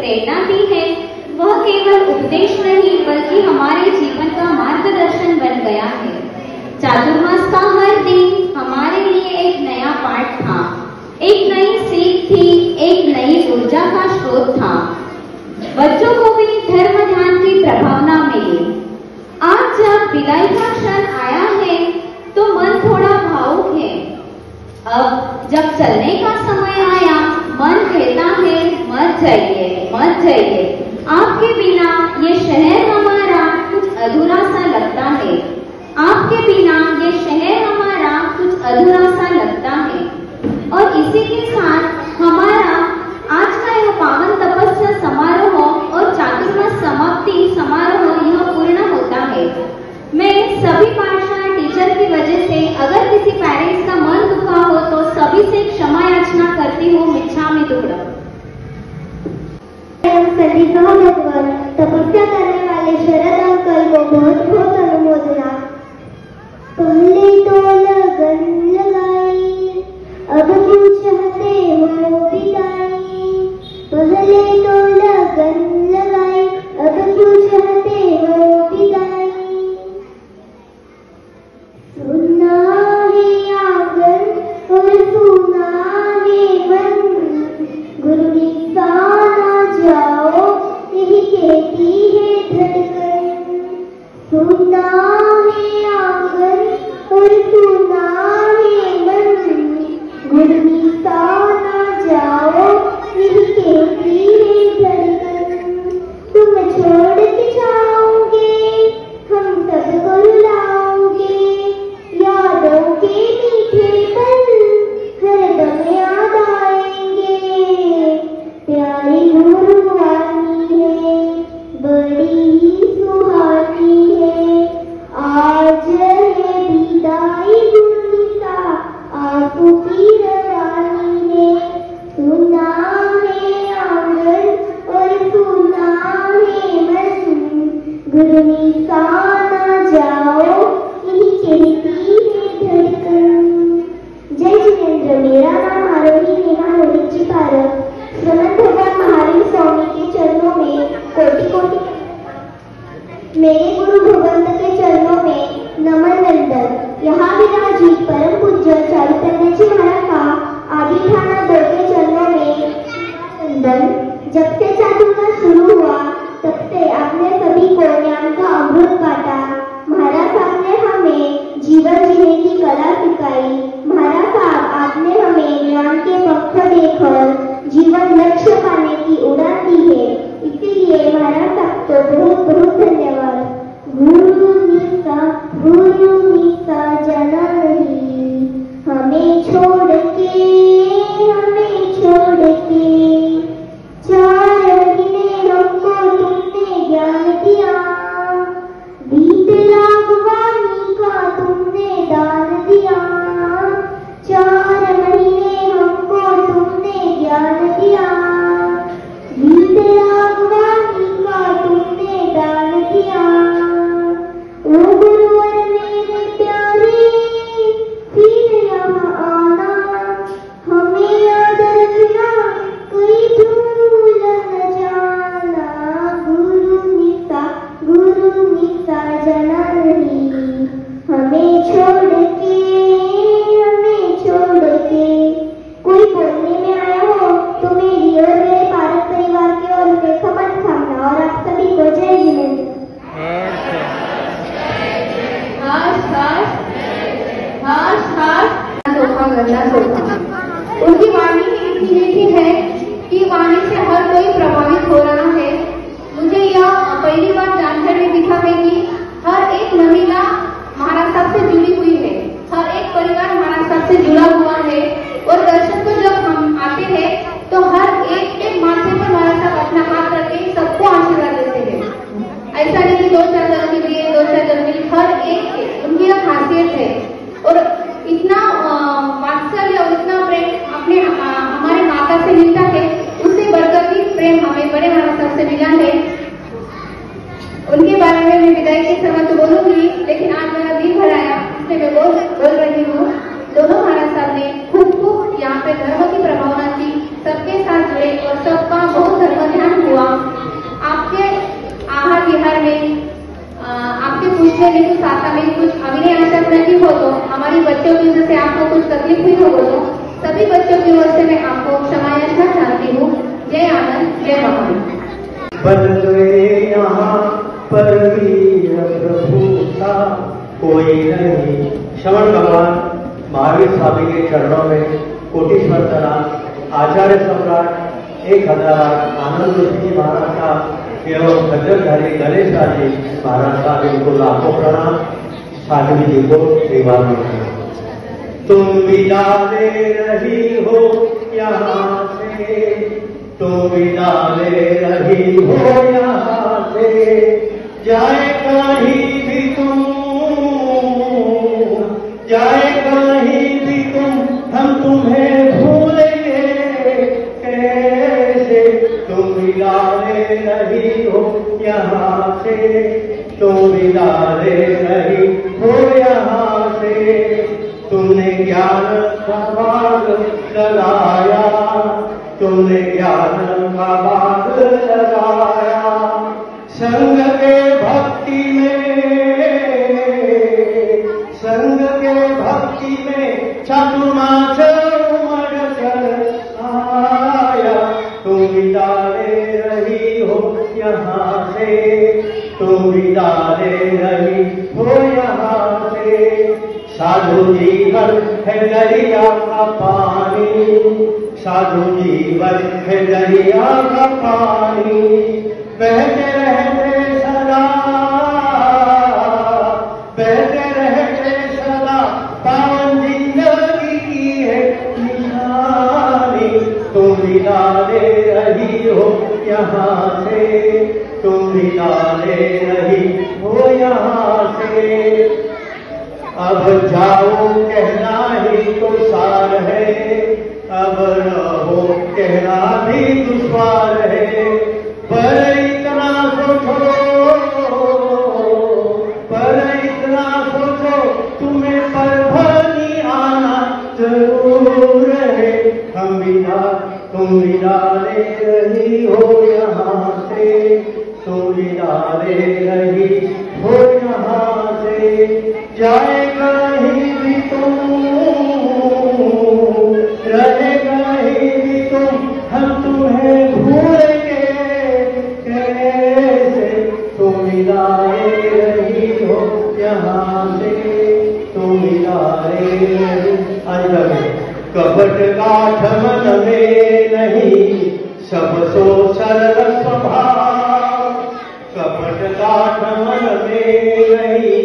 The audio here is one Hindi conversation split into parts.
प्रेरणा दी है, वह केवल उपदेश नहीं बल्कि हमारे जीवन का मार्गदर्शन बन गया है। चातुर्मास का हर दिन हमारे लिए एक नया पाठ था, एक नई सीख थी, एक नई ऊर्जा का स्रोत था। बच्चों को भी धर्म ध्यान की प्रभावना मिली। आज जब विदाई का क्षण आया है तो मन थोड़ा भावुक है। अब जब चलने का समय आया, मन कहता है मत जाइए, मत जाइए। आपके बिना ये शहर हमारा कुछ अधूरा सा लगता है। आपके बिना ये शहर हमारा कुछ अधूरा सा लगता है। और इसी के साथ हमारा आज का यह पावन तपस्या समारोह और चातुर्मास समाप्ति समारोह यह पूर्ण होता है। मैं सभी पाठशाला टीचर की वजह से अगर किसी पेरेंट्स का मन दुखा हो तो सभी से क्षमा याचना करती हूँ। मिच्छामि दुक्कडम। भगवान तपस्या करने वाले शरद अंकल को बहुत बहुत अनुमोदना। पहले तो लगन लगाई, अब क्यों चाहते हो विदाई। पहले तो लगन लगाई, अब क्यों चाहते हो विदाई। सुना है आंगन और सुना है मन, गुरु निकसा ना जाओ यही कहती है धड़कन। सुना है आंगन और सुना है मन, गुरु निकसा ना जाओ यही कहती है धड़कन। तुम छोड़ के जाओगे, हम सबको रुलाओगे। यादों के मीठे पल हरदम याद आएंगे। प्यारी गुरुवानी है, बड़ी ही सुहानी है। आज है विदाई गुरुसा, आंसू की रवानी है। सुना है आंगन और सुना है मन, गुरु निकसा ना जाओ यही कहती है धड़कन। जय जिनेंद्र। मेरा नाम आरोही नेहा रोहितजी पारक। श्रीमद भगवान महावीर स्वामी के चरणों में कोटि कोटि, मेरे गुरु भगवंत के चरणों में नमन नंदन। यहाँ विराजित परम पूज्य चारुतन्य जी महाराज का आदि थाना 2 के चरणों में नंदन। जब से चातुर्मास शुरू हुआ तब से आपने सभी को ज्ञान का अमृत बांटा। महाराज आपने हमें जीवन जीने की कला सिखाई। महाराज साहब आपने हमें ज्ञान के पक्ष देकर जीवन लक्ष्य पाने की उड़ान दी है। इसीलिए महाराज साहब को बहुत बहुत धन्यवाद। गुरु निकसा जाना नहीं, हमें छोड़ के, हमें छोड़ के। 4 महीने हमको तुमने ज्ञान दिया, बीत रागवानी का तुमने दान दिया। 4 महीने हमको तुमने ज्ञान दिया, बीत रागवानी का तुमने दान दिया। ओ गुरुवर मेरे प्यारे, फिर यहाँ आना, हमें याद रखना, कोई भूल न जाना। गुरु निकसा जाना नहीं, हमें छोड़ के, हमें छोड़ के। कोई बोलने में आया हो तो मेरी और मेरे पारक परिवार की ओर से खबर थामना। और आप सभी को जय जिनेंद्र। उनकी वाणी इतनी मीठी है कि वाणी से हर कोई प्रभावित हो रहा है। मुझे यह पहली बार जानकर भी दिखा है कि हर एक महिला महाराज साहब से जुड़ी हुई है, हर एक परिवार महाराज साहब से जुड़ा हुआ है। और दर्शन को जब हम आते हैं तो हर एक माथे पर महाराज साहब अपना हाथ रखे सबको आशीर्वाद देते हैं। ऐसा नहीं कि 2-4 जनों के लिए, 2-4 जनों के लिए, हर एक उनकी यह खासियत है। और इतना वात्सल्य और इतना प्रेम अपने हमारे माता से मिलता है, उससे बढ़कर भी प्रेम हमें बड़े महाराज साहब से मिला है। उनके बारे में मैं विदाई के समय तो बोलूंगी, लेकिन आज मेरा दिल भर आया इसलिए मैं बोल रही हूँ। दोनों महाराज साहब ने खूब यहाँ पे धर्म की प्रभावना की, सबके साथ जुड़े और सबका बहुत धर्म ध्यान हुआ। कुछ तकलीफ हुई हो तो सभी बच्चों की ओर से मैं आपको क्षमा याचना चाहती हूँ। जय आनंद, जय महान। बदले यहाँ पर वीर प्रभु था कोई नहीं। श्रवण भगवान महावीर स्वामी के चरणों में कोटीश्वर तनाथ आचार्य सम्राट 1000 आनंद जी महाराज साहब एवं खज्जरधारी गणेश जी महाराज साहब इनको लाखों प्रणाम। साध्वी जी को श्रीवाद तुम विदा ले रही हो यहाँ से, तुम विदा ले रही हो यहाँ से, जाए कहीं भी तुम, जाए कहीं भी तुम, हम तुम्हें भूलेंगे कैसे। तुम विदा ले रही हो यहाँ से, तुम विदा ले रही हो यहाँ से, तुमने ज्ञान का बाग लगाया, तुमने ज्ञान का बाग लगाया, संग के भक्ति में, संग के भक्ति में चातुर्मास उमड़ कर आया। तुम विदा ले रही हो यहाँ से, तुम विदा ले रही हो यहाँ से, साधु जीवन है दरिया का पानी, साधु जीवन है दरिया का पानी, बहते रहते सदा, बहते रहते सदा, पावन जिंदगी की है निशानी। तुम विदा ले रही हो यहाँ से, तुम विदा ले रही हो यहाँ से, अब जाओ कहना ही तो सार है, अब रहो कहना भी दुश्वार है। पर इतना सोचो, पर इतना सोचो, तुम्हें परभनी आना जरूर है। हम विदा, तुम विदा ले रही हो यहाँ से, तुम विदा ले रही हो यहाँ से, जाए कहीं भी तुम, रहे कहीं भी तुम, हम तुम्हें भूलेंगे कैसे। तुम विदा ले रही हो यहाँ से, तुम विदा ले रही। कपट काठ मन में नहीं, सब सो सरल स्वभाव, कपट काठ मन में नहीं,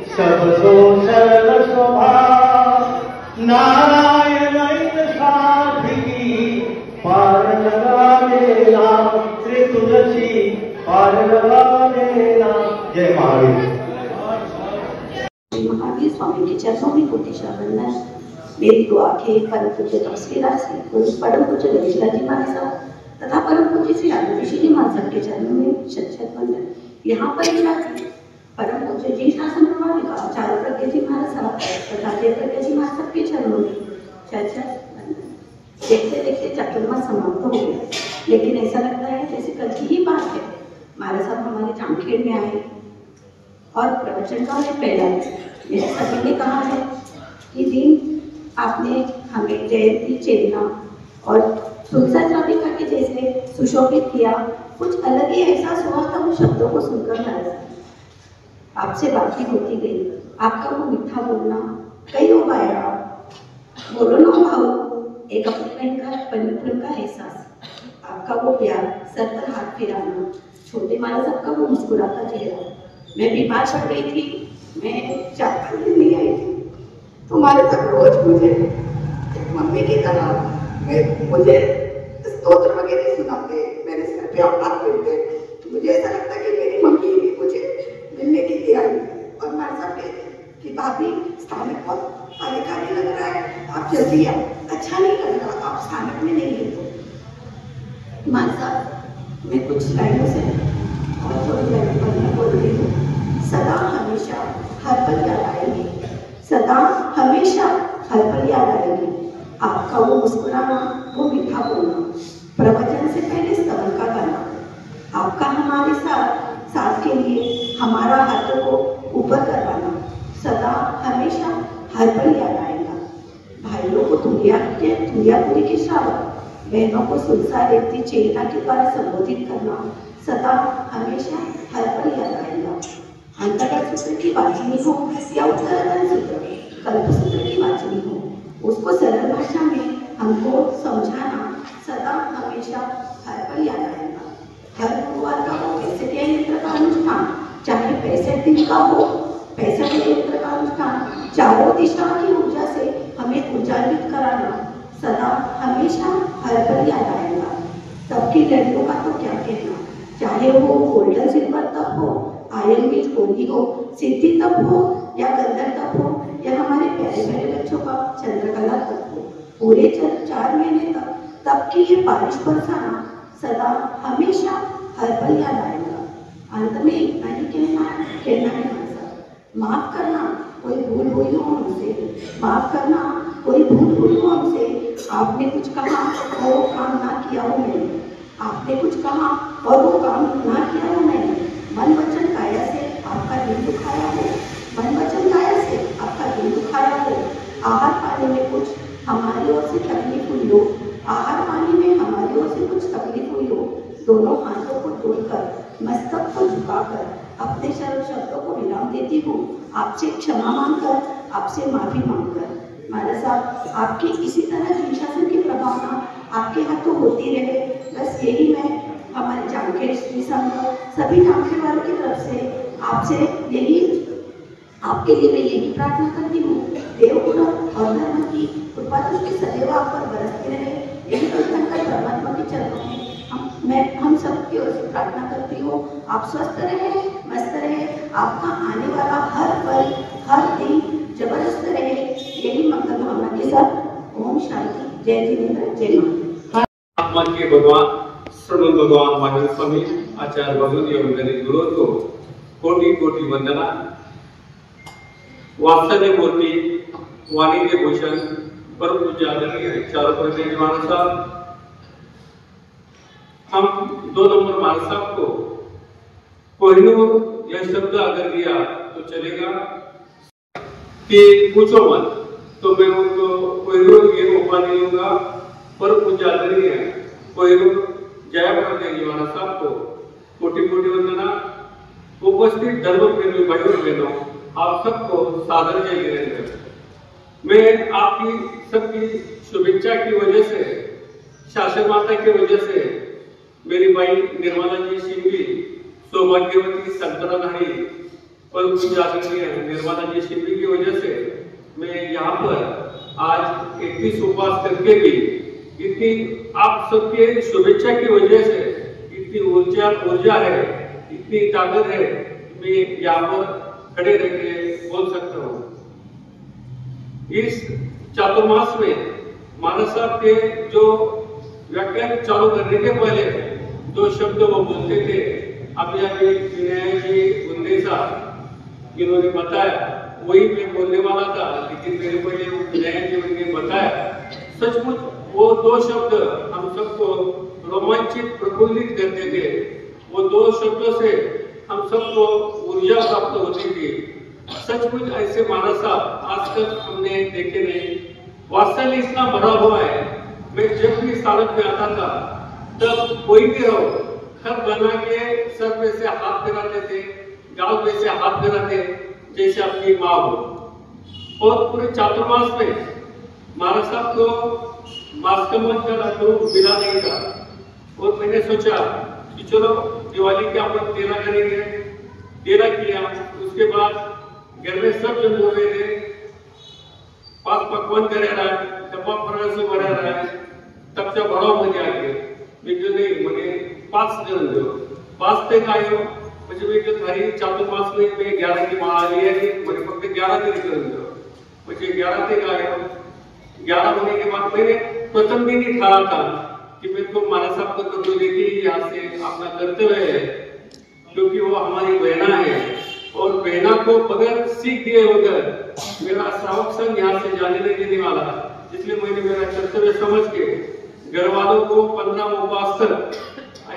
सब सो सरल स्वभाव। नारायण इन साधी पार लगा देना, श्री तुलसी पार लगा देना। जय महावीर। महावीर स्वामी के चरणों में कोटिशा वंदन। मेरी दुआ के परम पूज्य तपस्वीरा श्री परम पूज्य गणेश जी महाराज साहब तथा परम पूज्य श्री आदिवासी जी महाराज के चरणों में शत शत वंदन। यहाँ पर परम पूज्य जी शासन प्रभाविका आचार्य प्रज्ञा जी महाराज साहब तथा जय प्रज्ञा जी महाराज साहब के चरणों में शत शत वंदन। देखते देखते चातुर्मास समाप्त हो गया, लेकिन ऐसा लगता है जैसे कल की ही बात है। महाराज साहब हमारे जामखेड़ में आए और प्रवचन का उन्हें पहला मेरे सभी ने कहा है कि दिन आपने हमें जयंती चेतना और तुलसा चाबिका के जैसे सुशोभित किया। कुछ अलग ही एहसास हुआ था उन शब्दों को सुनकर। महाराज आपसे बातें होती गई, आपका वो मीठा बोलना, कई हो पाया बोलो ना भाव, एक अपने पन का एहसास, आपका वो प्यार, सर पर हाथ फिराना, छोटे महाराज साहब का वो मुस्कुराता चेहरा। मैं बीमार पड़ गई थी, मैं 4-5 दिन नहीं आई थी, तुम्हारे तक रोज मुझे एक मम्मी की तरह मुझे स्तोत्र वगैरह सुनाते, मेरे सर पे हाथ फेरते। मुझे ऐसा लगता कि मेरी मम्मी भी मुझे मिलने के लिए आई। और माँ साहब कि भाभी स्थानक बहुत खाली खाली लग रहा है, आप जल्दी आओ। अच्छा नहीं लग रहा, आप स्थानक में नहीं है तो। माँ साहब मैं कुछ लाइनों से और थोड़ी लाइनों पर बोल रही हूँ। सदा हमेशा हर पल याद आएगी, सदा हमेशा हर पल याद आएगी आपका वो मुस्कुराना, वो मीठा बोलना, प्रवचन से पहले स्तवन का गाना, आपका हमारे साथ के लिए हमारा हाथों को ऊपर करवाना, सदा हमेशा हर पल याद आएगा। भाई सूर्यापुरी के श्रावक बहनों को सुनसा रेवती चेतना के द्वारा संबोधित करना सदा हमेशा हर पल याद आएगा। अंतर्गत सूत्र की वाचनी हो या उत्तराधर सूत्र, कल्पसूत्र की वाचनी हो, उसको सरल भाषा में हमको समझाना सदा हमेशा हर पल याद आएगा। हर गुरुवार का हो पैसे यंत्र का अनुष्ठान, चाहे 65 दिन का हो 65 यंत्र का अनुष्ठान, चारों दिशा की ऊर्जा से हमें ऊर्जान्वित कराना सदा हमेशा हर पल याद आएगा। तब की लड़कियों का तो क्या कहना, चाहे वो गोल्डन सिल्वर तप हो, आयरन बीज होली हो, सिद्धि तप हो या गंधर तप हो या हमारे प्यारे प्यारे बच्चों का चंद्रकला तप हो, पूरे 4 महीने तक तब की ये बारिश बरसाना सदा हमेशा हर पल याद आएगा। अंत में इतना ही कहना है माफ करना कोई भूल हुई हो हमसे, माफ करना कोई भूल हुई हो हमसे। आपने कुछ कहा और वो काम ना किया हो मैंने, आपने कुछ कहा और वो काम ना किया हो मैंने। मन वचन काया से आपका दिल दुखाया हो, मन वचन काया से आपका दिल दुखाया हो। आहार पाने में कुछ हमारी ओर से तकलीफ हुई हो, आहार पाने में हमारी ओर से कुछ तकलीफ हुई हो, दोनों हाथों को जोड़कर मस्तक को झुकाकर अपने सरल शब्दों को विराम देती हूँ, आपसे क्षमा मांगकर, आपसे माफी मांगकर। महाराज साहब, आपकी इसी तरह शीर्षासन की प्रभावना आपके हाथों होती रहे, बस यही मैं हमारे जानके श्री संघ सभी जानके वालों की तरफ से आपसे यही आपके लिए मैं यही प्रार्थना करती हूँ। देवगुण और धर्म की कृपा दृष्टि सदैव आप पर बरसती रहे, यही तो शंकर परमात्मा के चरणों में हम सब की ओर से प्रार्थना करती हूँ। आप स्वस्थ रहे, मस्त रहे, आपका आने वाला हर पल हर दिन जबरदस्त रहे, यही मंगल भावना के साथ ओम शांति। जय जिनेन्द्र, जय मां। आत्मा के भगवान श्रवण भगवान महावीर स्वामी आचार्य भगवती एवं गणित गुरु को कोटि कोटि वंदना। वात्सल्य मूर्ति वाणी के भूषण परम पूज्य आदरणीय चारों पर महाराज साहब, हम 2 नंबर महाराज साहब को कोहिनूर यह शब्द अगर दिया तो चलेगा कि पूछो मत, तो मैं उनको कोहिनूर ये उपाधि दूंगा। परम पूज्य आदरणीय कोहिनूर जयपुर के महाराज साहब को कोटि कोटि वंदना। उपस्थित धर्म प्रेमी भाइयों बहनों, आप सबको सादर जय जिनेन्द्र। मैं आपकी सबकी शुभेच्छा की वजह से, शासन माता की वजह से, मेरी भाई निर्मला जी शिंपी सौभाग्यवती संतनाधारी परम पूज्य आदरणीय निर्मला जी शिंपी की वजह से मैं यहाँ पर आज 31 उपवास करके भी इतनी आप सबके शुभेच्छा की वजह से इतनी ऊर्जा है, इतनी ताकत है, मैं यहाँ पर खड़े रह के बोल सकता हूँ। इस चातुर्मास में महाराज साहब के जो व्याख्यान चालू करने के पहले 2 शब्द वो बोलते थे, अभी विनय जी बुंदे साहब इन्होंने बताया, वही मैं बोलने वाला था, लेकिन मेरे पहले विनय जी ने बताया। सचमुच वो 2 शब्द हम सबको रोमांचित प्रफुल्लित करते थे। वो 2 शब्दों से हम सबको ऊर्जा प्राप्त होती थी। सचमुच ऐसे महाराज साहब आज तक हमने देखे नहीं। वात्सल्य इतना भरा हुआ है, मैं जब भी सालत में आता था तब कोई भी रहो खत बना के सर पे से हाथ फिराते थे, गाल पे से हाथ फिराते जैसे अपनी माँ हो। और पूरे चातुर्मास में महाराज साहब को मास्कमत का लड्डू मिला नहीं था, और मैंने सोचा कि चलो दिवाली के अपन 13 करेंगे। 13 किया, उसके बाद घर में सब जन हो रहे थे, 5 पकवान करे रहा, डब्बा फरस भरा रहा है, तब से बड़ा मजा आ गया। मैं नहीं मैंने 5 जन दो 5 तक आयो, પછી મેં કે થારી ચાતુર્માસ में मैं 11 की मां आ रही है, मैंने फक्त 11 दिन कर दो, પછી 11 तक आयो। 11 होने के बाद मैंने प्रथम दिन ही ठाना था कि मेरे को महाराज साहब को तो लेके यहाँ से अपना कर्तव्य है, क्योंकि वो हमारी बहना है, और बहना को बगैर सीख दिए बगैर मेरा श्रावक संघ यहाँ से जाने नहीं देने वाला, इसलिए मैंने मेरा कर्तव्य समझ के घर वालों को 15 उपवास तक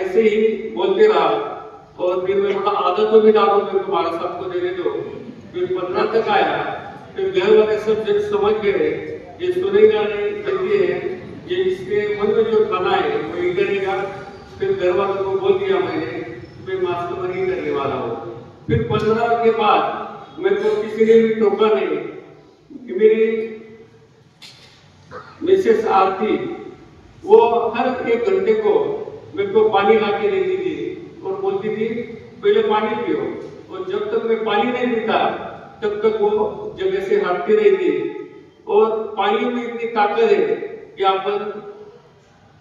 ऐसे ही बोलते रहा। और फिर मैं बड़ा आदत तो भी डालू, मेरे को महाराज साहब को देने दो। फिर 15 तक आया, फिर घर वाले सब जब समझ गए ये सुनेगा नहीं, जल्दी है ये इसके मन में जो खाना है वो ही करेगा। फिर घर वालों को बोल दिया मैंने मैं मास्टर नहीं करने वाला हूँ। फिर 15 के बाद मेरे को किसी ने भी टोका नहीं कि मेरी मिसेस आरती वो हर 1 घंटे को मेरे को पानी ला के देती थी और बोलती थी पहले पानी पियो, और जब तक मैं पानी नहीं पीता तब तक वो जगह से हटती रहती। और पानी में इतनी ताकत है कि अपन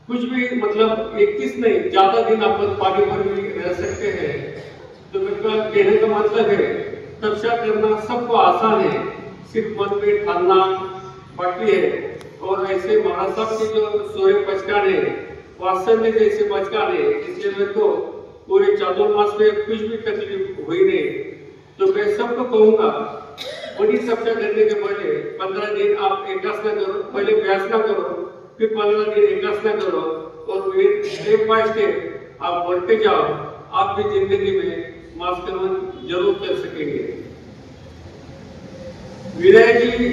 कुछ भी मतलब 21 नहीं ज्यादा दिन अपन पानी भर भी रह सकते हैं। तो मेरा कहने का मतलब है तपस्या करना सबको आसान है, सिर्फ मन में ठानना बाकी है। और ऐसे महाराज साहब के जो सोए पचकान है वात्सल्य जैसे पचकान है, इसलिए मेरे को पूरे चातुर्मास में कुछ भी तकलीफ हुई नहीं। तो मैं सबको कहूंगा बड़ी तपस्या करने के पहले 15 दिन आप एकासना करो, पहले व्यासना करो, फिर 15 दिन एकासना करो और फिर स्टेप बाय स्टेप आप बढ़ते जाओ। आप भी जिंदगी में मास कर्म जरूर कर सकेंगे। विनय जी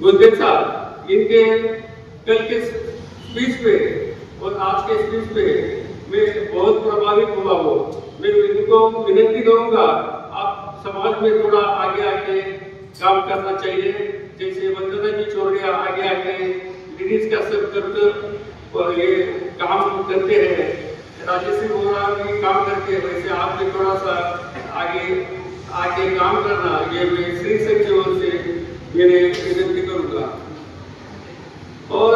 गुंदेल साहब इनके कल के स्पीच पे और आज के स्पीच पे मैं बहुत प्रभावित हुआ हूँ। मैं इनको विनती करूंगा आप समाज में थोड़ा आगे आके काम करना चाहिए। जैसे वंदना जी चौरिया आगे आके लेडीज का सब करते और ये काम करते हैं, राजेश बोरा भी काम करते हैं, वैसे आप भी थोड़ा सा आगे काम करना, ये मैं श्री संघ की ओर से मेरे विनती करूंगा। और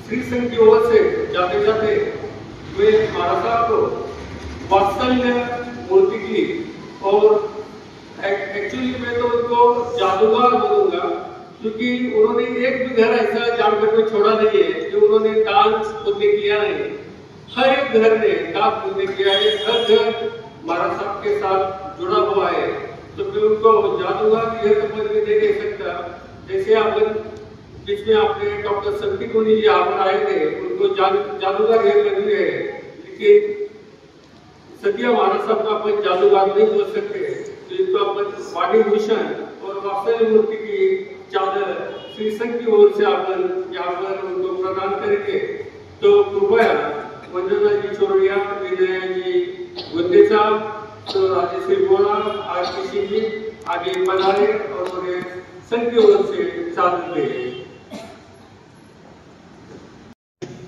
श्री संघ की ओर से जाते जाते मैं महाराज साहब को वात्सल्य मूर्ति की और एक्चुअली मैं तो उनको जादूगर बोलूंगा, क्योंकि उन्होंने एक भी घर ऐसा जानवर में छोड़ा नहीं है कि उन्होंने दान पुण्य किया नहीं। हर एक घर ने दान पुण्य किया है, हर घर महाराज साहब के साथ जुड़ा हुआ है। तो मैं उनको जादूगर यह समझ में नहीं दे सकता। जैसे अपन बीच में आपने डॉक्टर संती कोनी जी यहाँ पर आए थे, उनको जादूगर यह लगी है, लेकिन सत्या महाराज साहब का अपन जादूगर नहीं बोल सकते। तो इनको अपन वाणी भूषण और वात्सल्य मूर्ति की चादर श्री संघ की ओर से अपन यहाँ पर उनको प्रदान करेंगे। तो कृपया वंदना जी चौरिया, विनय जी गुंदेल साहब, तो राजेश्वरी बोरा, आरती सिंह जी आगे बढ़ाए और उन्हें संघ की ओर से चादर दे।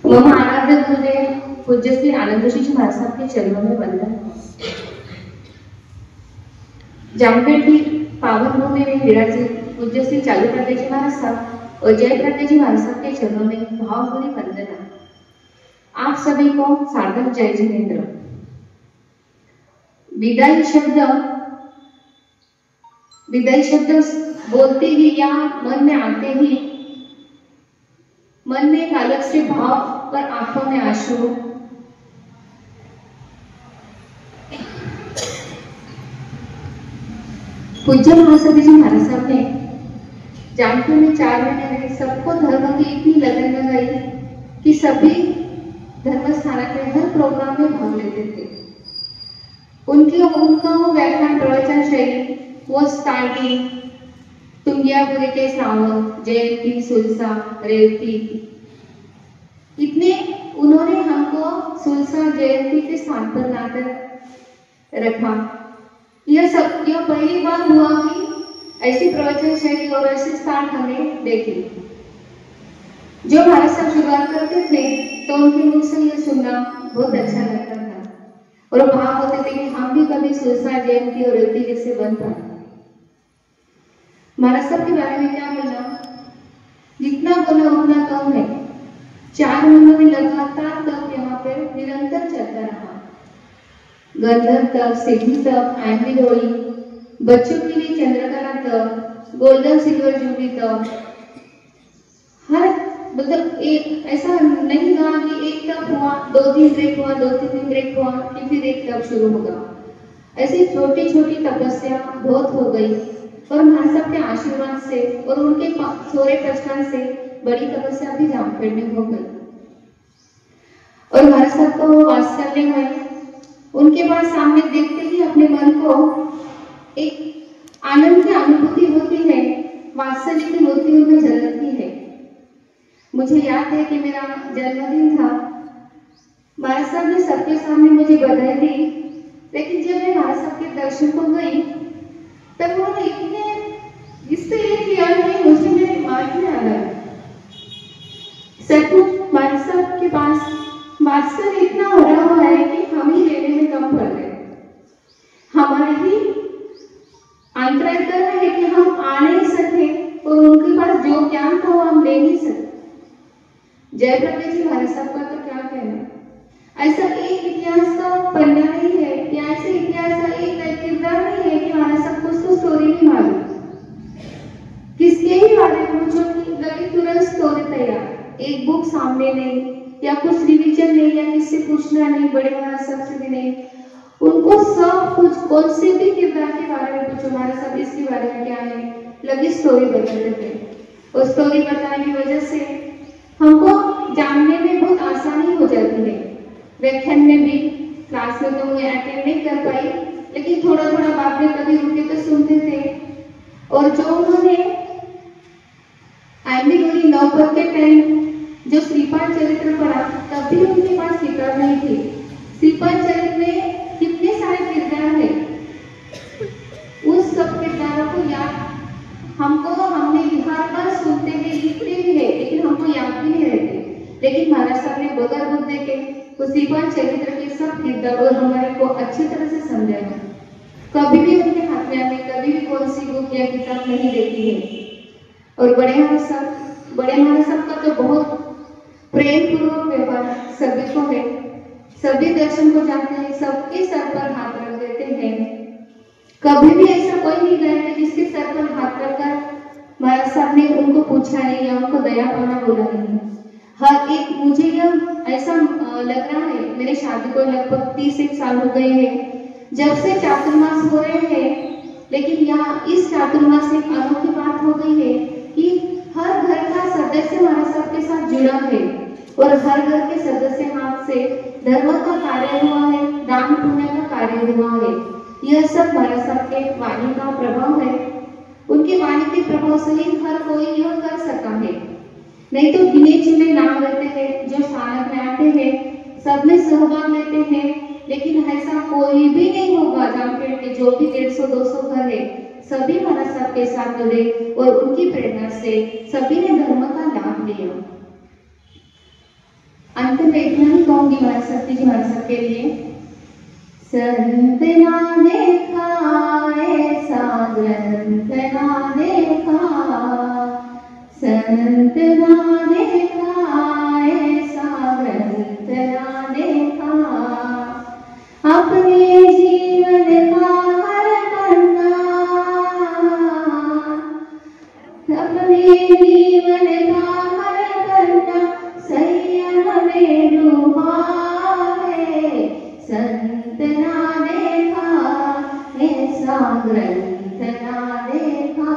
आराध्य गुरुदेव पूज्य श्री आनंद ऋषि जी महाराज साहब के चरणों में वंदन है। जामखेड़ की पावन भूमि में विराजित पूज्य श्री चालू प्रज्ञा जी महाराज साहब और जय प्रज्ञा जी महाराज साहब के चरणों में भावभरी वंदना। आप सभी को सादर जय जिनेन्द्र। विदाई शब्द बोलते ही या मन में आते ही मन में एक अलग से भाव पर आंखों में आंसू। पूज्य महासती जी महाराज साहब ने जानकी में 4 महीने में सबको धर्म की इतनी लगन लगाई कि सभी धर्म स्थान के हर प्रोग्राम में भाग लेते थे। उनका वो व्याख्यान प्रवचन शैली, वो स्टार्टिंग तुंगियापुरी के श्रावण, जयंती, सुलसा, रेवती, इतने उन्होंने हमको सुलसा जयंती के स्थान पर लाकर रखा। यह पहली बार हुआ कि ऐसी प्रवचन शैली और ऐसे स्थान हमें देखे। जो महाराज साहब शुरुआत करते थे तो उनके मुख से यह सुनना बहुत अच्छा लगता था और भाव होते थे कि हम भी कभी सुलसा, जयंती और रेवती जैसे बन पाए। महाराज साहब के बारे में क्या बोलना, जितना बोला उतना कम है। 4 महीनों में लगातार तप यहाँ पे निरंतर चलता रहा। गंधर्व तप, सिद्धि तप, आंधी होली, बच्चों के लिए चंद्रकला तप, गोल्डन सिल्वर जुबली तप, हर मतलब एक ऐसा नहीं कहा कि एक तप हुआ, 2 दिन ब्रेक हुआ, 2-3 दिन ब्रेक हुआ कि फिर एक तप शुरू होगा। ऐसी छोटी छोटी तपस्या बहुत हो गई और महाराज साहब के आशीर्वाद से और उनके सोरे पचपन से बड़ी तपस्या भी जामखेड़ में हो गई। और महाराज साहब का वो वात्सल्य है, उनके पास सामने देखते ही अपने मन को एक आनंद की अनुभूति होती है, वात्सल्य की मूर्ति उनमें झलकती है। मुझे याद है कि मेरा जन्मदिन था। महाराज साहब ने सबके सामने मुझे बधाई दी, लेकिन जब मैं महाराज साहब के दर्शन को गई तब उन्होंने इतने इससे ये किया कि मुझे मेरे दिमाग में आ गया। सचमुच महाराज साहब के पास मास्टर इतना भरा हुआ है कि हम ही लेने में कम पड़ गए। हमारे ही अंतरायकर है कि हम आ नहीं सके और उनके पास जो ज्ञान था वो हम ले नहीं सके। जयप्रकाश जी महाराज साहब का तो क्या कहना, ऐसा एक इतिहास का पन्ना नहीं है या ऐसे इतिहास का एक किरदार नहीं है कि महाराज साहब को उसको स्टोरी नहीं मालूम। किसके ही बारे में पूछो कि लगे तुरंत स्टोरी तैयार, एक बुक सामने नहीं या कुछ रिविजन नहीं या किससे पूछना नहीं, बड़े महाराज साहब से भी नहीं। उनको सब कुछ कौन से भी किरदार के बारे में पूछो, महाराज साहब इसके बारे में क्या है, लगे स्टोरी बता देते। और स्टोरी बताने की वजह से हमको जानने में बहुत आसानी हो जाती है। व्याख्यान में भी क्लास में तो मैं अटेंड नहीं कर पाई, लेकिन थोड़ा थोड़ा बात में कभी रुके तो सुनते थे। और जो उन्होंने आईएमडी रोली 9 के टाइम जो श्रीपाद चरित्र पढ़ा, तब भी उनके पास किताब नहीं थी। श्रीपाद चरित्र में कितने सारे किरदार है, उस सब किरदारों को याद हमने हर बार सुनते हैं, लिखते भी है, लेकिन हमको याद भी नहीं रहते। लेकिन महाराज साहब ने बगैर बुक देखे तो श्रीपाद चरित्र के सब किरदार और हमारे को अच्छी तरह से समझाया। कभी भी उनके हाथ में हमें कभी भी कौन सी बुक या किताब नहीं देती है। और बड़े महाराज साहब का तो बहुत प्रेम पूर्वक व्यवहार सभी को है, सभी दर्शन को जाते हैं, सबके सर पर हाथ रख देते हैं। कभी भी ऐसा कोई नहीं गया है जिसके सर पर हाथ रखकर महाराज साहब ने उनको पूछा नहीं या उनको दया पाना बोला नहीं। हर एक मुझे यह ऐसा लग रहा है, मेरे शादी को लगभग 31 साल हो गए हैं जब से चातुर्मास हो रहे हैं, लेकिन यहाँ इस चातुर्मास से अनोखी बात हो गई है कि हर घर का सदस्य महाराज साहब के साथ जुड़ा है और हर घर के सदस्य हाथ से धर्म का कार्य हुआ है, दान पुण्य का कार्य हुआ है। यह सब महाराज साहब के वाणी का प्रभाव है। उनकी वाणी के प्रभाव से ही हर कोई यह कर सका है, नहीं तो गिने चुने नाम रहते हैं जो स्थानक में आते हैं, सब में सहभाग लेते हैं, लेकिन ऐसा कोई भी नहीं होगा जामखेड़ के जो भी 150-200 घर है, सभी महाराज साहब के साथ जुड़े और उनकी प्रेरणा से सभी ने धर्म का लाभ लिया। अंत में इतना ही कहूंगी महाराज साहब के लिए, संत ना देखा ऐसा ग्रंथ ना देखा, संत ना देखा ऐसा ग्रंथ ना देखा, अपने जीवन का हर पन्ना, अपने जीवन का हर पन्ना संयम में डूबा है, संत ना देखा ऐसा ग्रंथ ना देखा।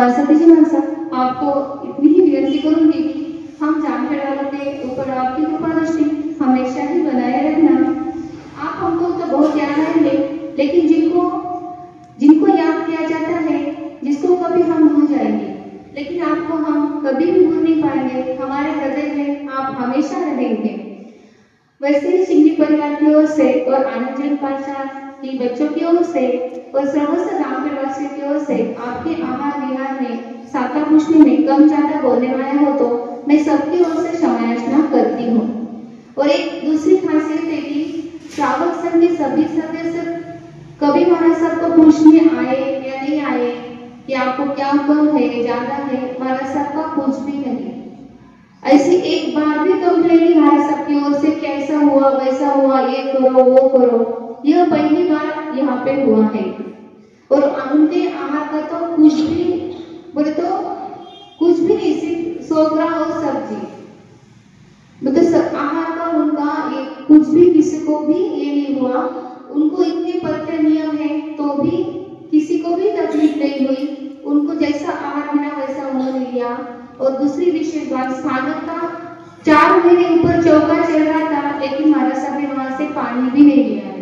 सरस्वती जी महाराज आपको इतनी ही विनती करूंगी कि हम जामखेड़ वालों के ऊपर आपकी कृपा दृष्टि हमेशा ही बनाए रखना। आप हमको तो बहुत याद आएंगे, लेकिन जिनको याद किया जाता है, जिसको कभी हम भूल जाएंगे, लेकिन आपको हम कभी भी भूल नहीं पाएंगे। हमारे हृदय में आप हमेशा रहेंगे। वैसे ही सिंधी परिवार की ओर से और आनंद जैन पाठशाला की बच्चों की ओर से और समस्त जामखेड़ वासियों की ओर से आपके आहार विहार में साता पुष्टि में कम ज्यादा बोलने वाले हो तो मैं सबकी ओर से क्षमायाचना करती हूँ। और एक दूसरी खासियत है कि श्रावक संघ के सभी सदस्य कभी महाराज साहब को पूछने आए या नहीं आए कि आपको क्या कम है, ज्यादा है, महाराज साहब का कुछ भी नहीं। ऐसी एक बार भी कंप्लेन महाराज साहब की ओर से कैसा हुआ वैसा हुआ, ये करो वो करो, यह पहली बार यहाँ पे हुआ है। और उनके आहार का तो कुछ भी बोले तो कुछ भी नहीं, सिर्फ 100 ग्राम और सब्जी, मतलब आहार का उनका कुछ भी किसी को भी ये नहीं हुआ। उनको इतने पक्के नियम है तो भी किसी को भी तकलीफ नहीं हुई। उनको जैसा आहार मिला वैसा उन्होंने लिया। और दूसरी विशेष बात, स्थानक का 4 महीने ऊपर चौका चल रहा था, लेकिन महाराज साहब ने वहां से पानी भी नहीं लिया है।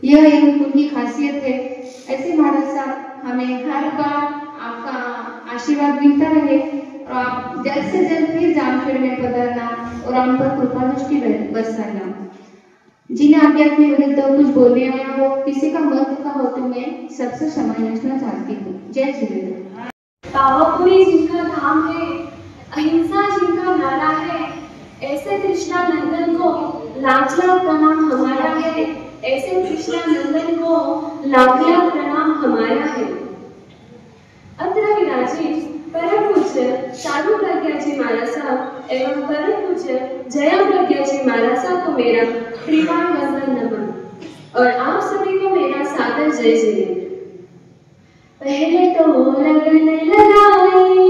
यह एक उनकी खासियत है। ऐसे महाराज साहब हमें हर बार आपका आशीर्वाद मिलता रहे और आप जल्द से जल्द फिर जामखेड़ में पधारना और हम पर कृपा दृष्टि बरसाना। जिन्हें आज्ञा के विरुद्ध कुछ बोलने आया हो, किसी का मन दुखा हो तो मैं सबसे क्षमा याचना चाहती हूँ। जय श्री राम। पावापुरी जिनका धाम है, अहिंसा जिनका नारा है, ऐसे कृष्णा नंदन को लाख लाख प्रणाम हमारा है। ऐसे कृष्णा नंदन को लाख लाख प्रणाम हमारा है। अत्र विराजित परम पूज्य साधु प्रज्ञा जी महाराज साहब एवं परम पूज्य जया प्रज्ञा जी महाराज साहब को मेरा कृपाण वंदन नमन और आप सभी को मेरा सादर जय जिनेंद्र। पहले तो लगन लगाई,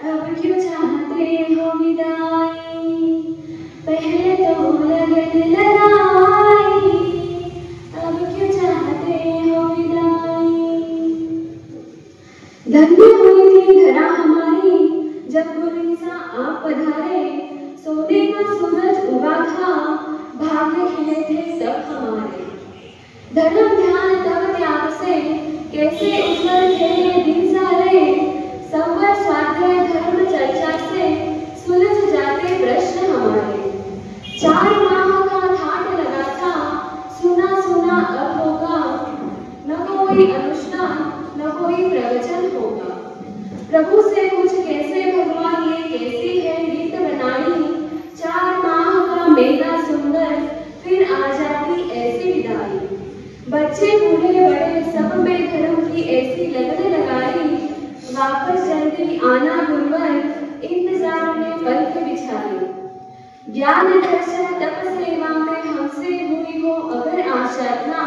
अब क्यों चाहते हो विदाई। पहले तो लगन लगाई, अब क्यों चाहते हो विदाई। धन्य हुई थी धरा हमारी जब गुरु सा आप पधारे। सोने का सूरज उगा था, भाग्य खिले थे सब हमारे। धर्म ध्यान तब त्याग से कैसे उज्जवल थे ये दिन सारे। संवर स्वाध्याय धर्म चर्चा से सुलझ जाते प्रश्न हमारे। 4 माह का ठाट लगा था, सुना सुना अब होगा। न कोई अनुष्ठान न कोई प्रवचन होगा। प्रभु से कुछ कैसे भगवान ये कैसी है रीत बनाई। 4 माह का मेला सुंदर फिर आ जाती ऐसी विदाई। बच्चे बूढ़े बड़े सब में धर्म की ऐसी लगन लगाई। वापस जल्दी आना गुरुवर इंतजार में पलक बिछाई। ज्ञान दर्शन तप सेवा में हमसे हुई हो अगर आशातना।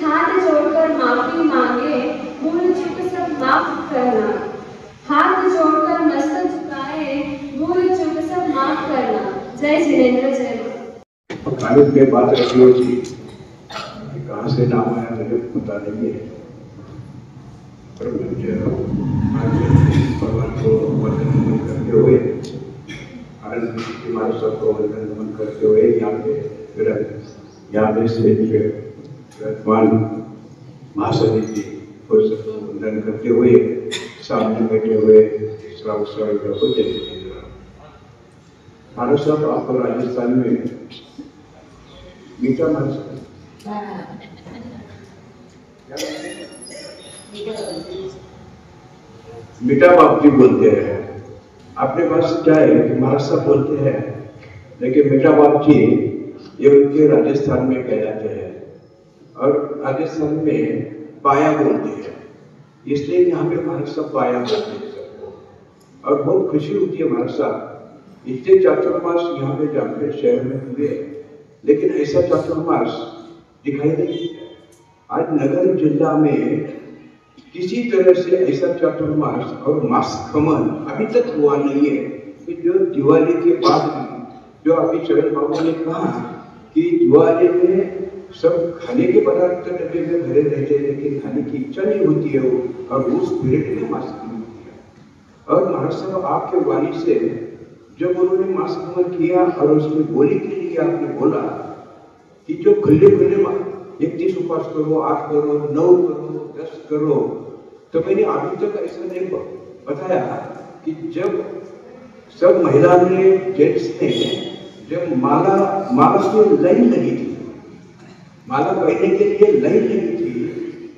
हाथ जोड़कर माफी मांगे, भूल चूक सब माफ करना। हाथ जोड़कर मस्तक झुकाए, भूल चूक सब माफ करना। जय जिनेंद्र जय मां। भारत में बात रखी होती कहाँ से नाम आया मुझे पता नहीं है, पर मुझे भगवान को वंदन नमन करते हुए आनंद महाराज साहब को वंदन नमन करते हुए यहाँ पे वर्तमान महासभी जी को वंदन करते हुए सामने बैठे हुए श्रावक को जय श्री राम। महाराज साहब आपको राजस्थान में मीठा मीठा बाप जी बोलते हैं। अपने पास क्या है कि महाराज साहब बोलते हैं, लेकिन मीठा बाप जी ये उनके राजस्थान में कहलाते हैं और राजस्थान में पाया बोलते हैं, इसलिए यहाँ पे महाराज साहब पाया बोलते हैं सबको। और बहुत खुशी होती है महाराज साहब इतने चातुर्मास यहाँ पे जामखेड़ शहर में हुए, लेकिन ऐसा चातुर्मास दिखाई नहीं। आज नगर जिला में किसी तरह से ऐसा चातुर्मास और मास खमन अभी तक हुआ नहीं है कि जो दिवाली के बाद जो अभी चरण बाबू ने कहा कि दिवाली में सब खाने के पदार्थ डब्बे में भरे रहते हैं, लेकिन खाने की इच्छा नहीं होती है वो, और उस पीरियड में मास खमन किया। और महाराज साहब आपके वाणी से जब उन्होंने मास खमन किया और उसकी बोली के लिए आपने बोला कि जो खुले खुले 31 उपवास करो, 8 करो, 9 करो, 10 करो, तो मैंने अभी तक ऐसा नहीं बताया कि जब सब महिला ने जेंट्स ने जब माला से लाइन लगी थी, माला पहनने के लिए लाइन लगी थी,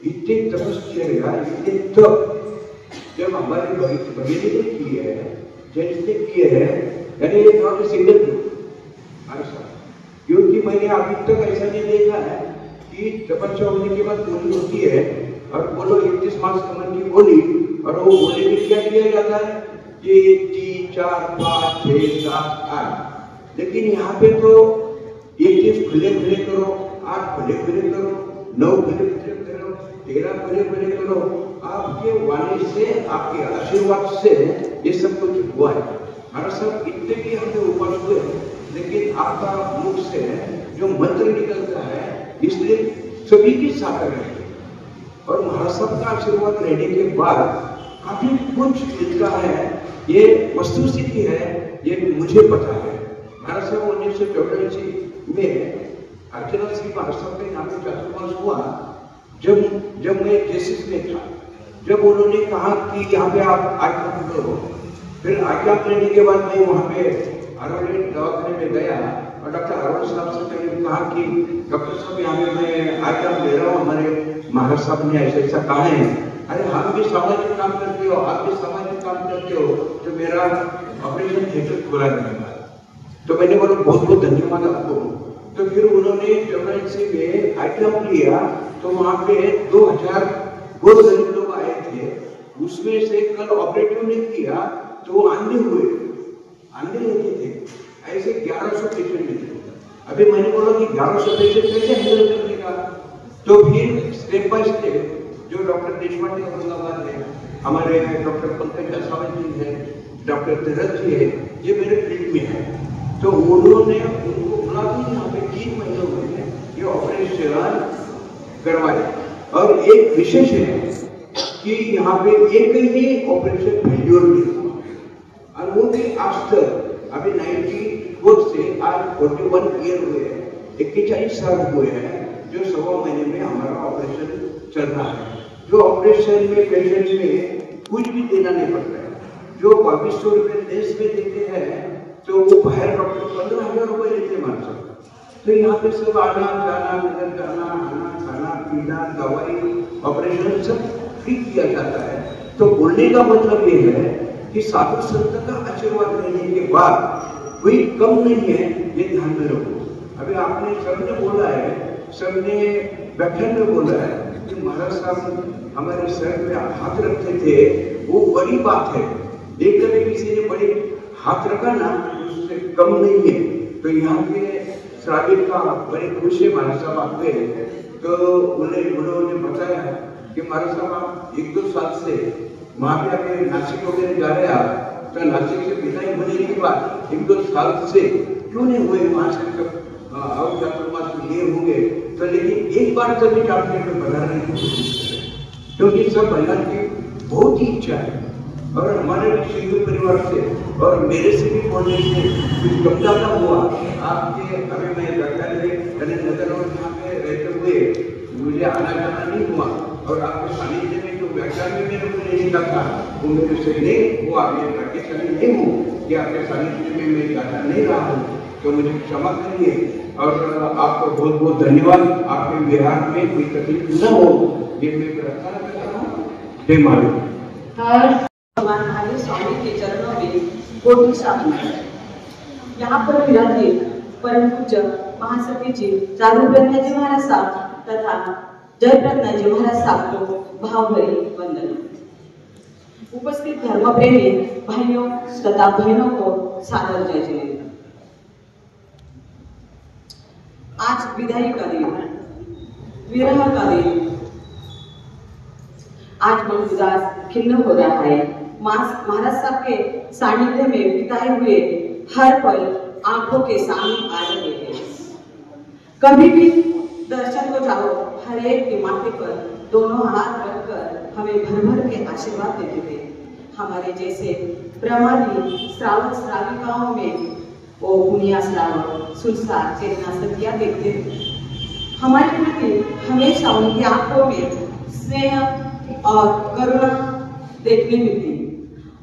इतने तपस्या इतने तप जब हमारे भगीनी ने किए हैं, जेंट्स ने किए हैं, यानी ये नॉट ए सिंगल क्योंकि मैंने अभी तक ऐसा नहीं देखा है कि तपस्या होने के बाद बोली होती है और बोलो 31 मास खमन की बोली, और वो बोली में क्या किया जाता है कि 3, 4, 5, 6, 7, 8, लेकिन यहाँ पे तो 31 खुले खुले करो, 8 खुले खुले करो, 9 खुले खुले करो, 13 खुले खुले करो। आपके वाणी से, आपके आशीर्वाद से ये सब कुछ हुआ है। हमारा सब इतने भी हमने उपवास हुए, लेकिन आपका मुख से जो मंत्र निकलता है इसलिए सभी की साकर है। और महाराज साहब का आशीर्वाद रहने के बाद काफी कुछ मिलता है, ये वस्तुस्थिति है, ये मुझे पता है। महाराज साहब 1984 में अर्चना श्री महाराज साहब के नाम से चातुर्मास हुआ। जब मैं जेसिस में था, जब उन्होंने कहा कि यहाँ पे आप आगमन करो, फिर आज्ञा लेने के बाद मैं वहाँ पे अरोड़े दवाखाने में गया और डॉक्टर अरोड़ साहब से मैंने कहा कि डॉक्टर साहब यहाँ पे मैं आज्ञा ले रहा हूँ, हमारे महाराज साहब ने ऐसा ऐसा कहा है। अरे हम भी सामाजिक काम करते हो, आप भी सामाजिक काम करते हो, तो मेरा ऑपरेशन थिएटर खोला जाएगा। तो मैंने बोला बहुत बहुत धन्यवाद आपको। तो फिर उन्होंने इमरजेंसी में आइटम लिया, तो वहाँ पे 2000 बहुत गरीब लोग आए थे, उसमें से कल ऑपरेटिव ने किया तो वो अंधे हुए, अंधे रहते थे, ऐसे 1100 पेशेंट थे। अभी मैंने बोला कि 1100 पेशेंट कैसे हैंडल करने का। तो फिर स्टेप बाय स्टेप जो डॉक्टर देशपांडे औरंगाबाद है, हमारे डॉक्टर पंकज सावंत जी है, डॉक्टर तिरथ जी है, ये मेरे फील्ड में है। तो उन्होंने उनको बोला कि यहाँ पे 3 महीनों में ये ऑपरेशन करवाए। और एक विशेष है कि यहाँ पे एक ही ऑपरेशन फेल्योर नहीं हुआ, और वो भी आफ्टर अभी 94 से आज 41 ईयर हुए हैं, 41 साल हुए हैं, जो 1.25 महीने में हमारा ऑपरेशन चल रहा है। जो ऑपरेशन में पेशेंट में कुछ भी देना नहीं पड़ता है, जो 2200 रुपये देश में देते हैं तो वो बाहर डॉक्टर 15,000 रुपये लेते मान सकते। तो यहाँ पे सब आना जाना, नजर जाना, आना खाना पीना, दवाई, ऑपरेशन सब फ्री किया जाता है। तो बोलने का मतलब ये है कि साधु संत का आशीर्वाद लेने के बाद कोई कम नहीं है, ये ध्यान में रखो। अभी आपने सबने बोला है, सबने व्याख्यान में बोला है कि महाराज साहब हमारे सर पे हाथ रखते थे, वो बड़ी बात है। एक कभी किसी ने बड़े हाथ रखा ना, उससे कम नहीं है। तो यहाँ के श्राविक का बड़े खुश है महाराज साहब आते हैं, तो उन्होंने बताया कि महाराज साहब आप 1-2 साल से वहाँ पे आके नासिक वगैरह जा रहे आप, तो नासिक से विदाई होने के बाद 1-2 साल से क्यों नहीं हुए वहाँ से और चातुर्मास लिए होंगे, तो लेकिन एक बार कभी आपने बनाने की कोशिश करें, क्योंकि सब भगवान की बहुत ही इच्छा है। और हमारे भी सिंधु परिवार से और मेरे से भी बोलने से कुछ कमदाता हुआ आपके। अभी मैं नगर और यहाँ पे रहते हुए मुझे आना जाना नहीं हुआ, और आपके सानिध्य में जो व्याख्यान में मेरे को नहीं था वो मेरे से नहीं हुआ। मैं भाग्यशाली नहीं हूँ कि आपके सानिध्य में मैं जाता नहीं रहा हूँ, तो मुझे क्षमा करिए। और आपको बहुत बहुत धन्यवाद। आपके बिहार में कोई तकलीफ न हो, ये मैं प्रार्थना करता हूँ। जय माता। भगवान महावीर स्वामी के चरणों में कोटि शामिल। यहाँ पर विराजित परम पूज्य महासती जी चारुप्रज्ञा जी महाराज साहब तथा जयप्रज्ञा जी महाराज साहब को भावभरी वंदन। उपस्थित धर्म प्रेमी भाइयों तथा बहनों को सादर जय जय। आज विदाई का दिन, विरह का दिन। आज मन उदास खिन्न हो रहा है। महाराज साहब के सानिध्य में बिताए हुए हर पल आंखों के सामने आ रहे हैं। कभी भी दर्शन को जाओ, हर एक के माथे पर दोनों हाथ रखकर हमें भर भर के आशीर्वाद देते थे। हमारे जैसे प्रमादी श्रावक श्राविकाओं में वो पुनिया श्रावक सुलसार चेतना सत्या देखते थे। हमारे प्रति हमेशा उनकी आंखों में स्नेह और करुणा देखने मिलती।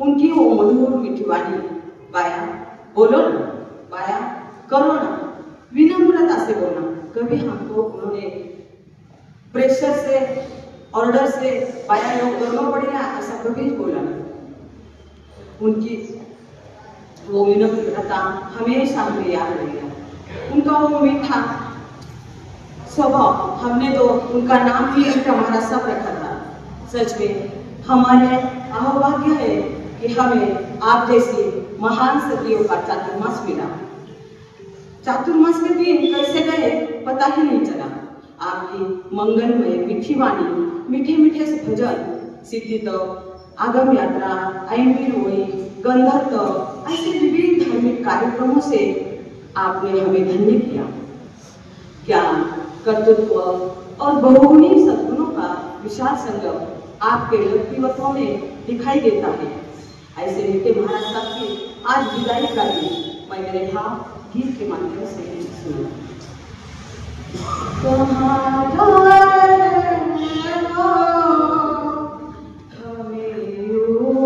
उनकी वो मधुर मीठी वाणी, बाया बोलो ना, बाया करो ना, विनम्रता से बोलना। कभी हमको उन्होंने प्रेशर से, ऑर्डर से बाया लोग करना पड़ेगा ऐसा कभी बोला नहीं। उनकी वो विनम्रता हमेशा हमें याद रहेगा। उनका वो मीठा स्वभाव, हमने तो उनका नाम ही हमारा सब रखा था। सच में हमारे अहोभाग्य है कि हमें आप जैसी महान सतियों का चातुर्मास मिला। चातुर्मास के दिन कैसे गए पता ही नहीं चला। आपकी मंगलमय मीठी वाणी, मीठे मीठे भजन, सिद्धि तप, आगम यात्रा, ऐनवीर होली, गंधर्व, ऐसे विभिन्न धार्मिक कार्यक्रमों से आपने हमें धन्य किया। ज्ञान, कर्तृत्व और बहुगुणी सद्गुणों का विशाल संगम आपके व्यक्तित्व में दिखाई देता है। ऐसे मीठे महाराज साहब की आज विदाई का दिन मैं मेरे भाव गीत के माध्यम से सुना। हमें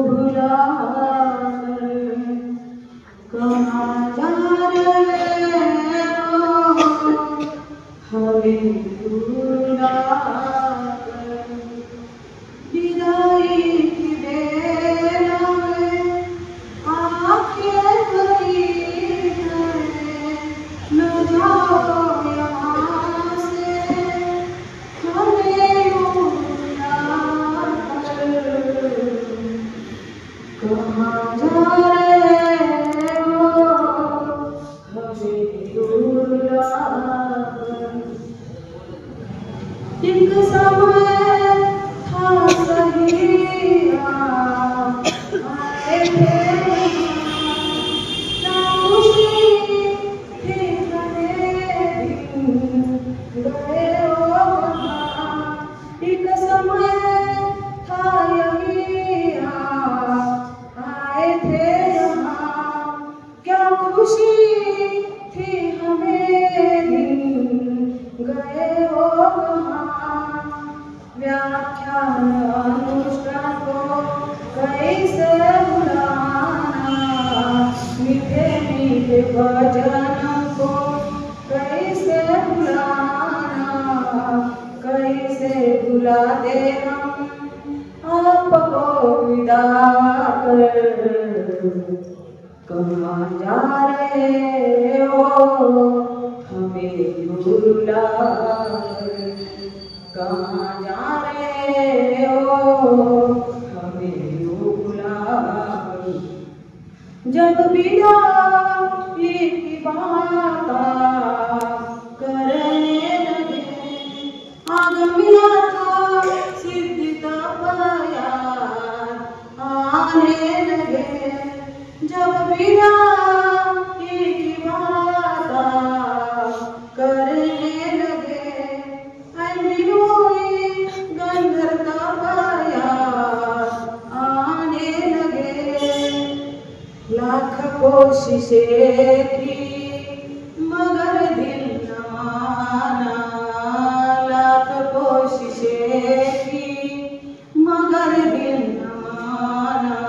भुला हमें भूला कर विदाई की बेला में आंखें भरी न जाओ यहाँ से हमें भूला कर कहाँ जा रहे हो हमें भूला एक समय था सही आए थे ना खुशी थी हमें गए हो एक समय था यही आए थे यहाँ क्या खुशी थी हमें गए हो व्याख्यान अनुष्ठान को कैसे भुलाना मीठे मीठे भजन को कैसे भुलाना कैसे भुला दे हम आपको विदा कर कहाँ जा रहे हो हमें भूला कहाँ जा रहे हो हमें भूला जब विदा की बात करने लगे आग मिला था सिद्धि तपया आने लगे जब विदा की बात करने लगे गंधर तपया आने लगे लाख कोशिशें की मगर दिल न माना लाख कोशिशें की मगर दिल न माना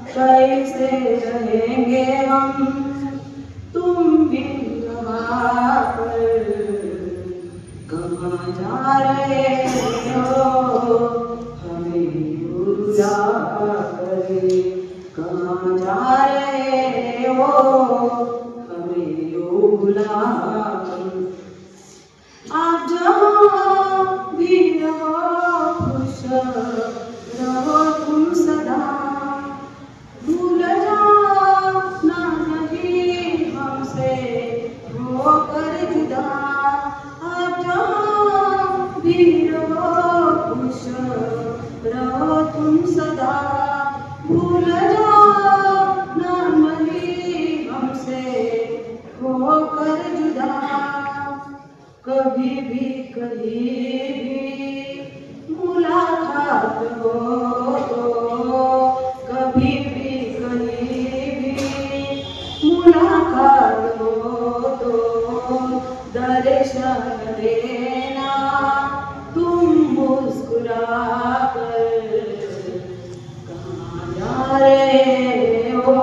कैसे रहेंगे हम तुम बिन कर कहाँ जा रहे हो हमें भूला कर कहाँ जा रहे हो हमें भूला आप जहाँ भी रहो खुश रहो तुम सदा भूल जाना नहीं हमसे होकर जुदा आप जहाँ भी रहो खुश रहो तुम सदा भूल जाना नहीं हमसे होकर जुदा कभी भी कहीं भी मुलाकात हो तो कभी भी कहीं भी मुलाकात हो तो दर्शन देना तुम मुस्कुरा कर कहाँ जा रहे हो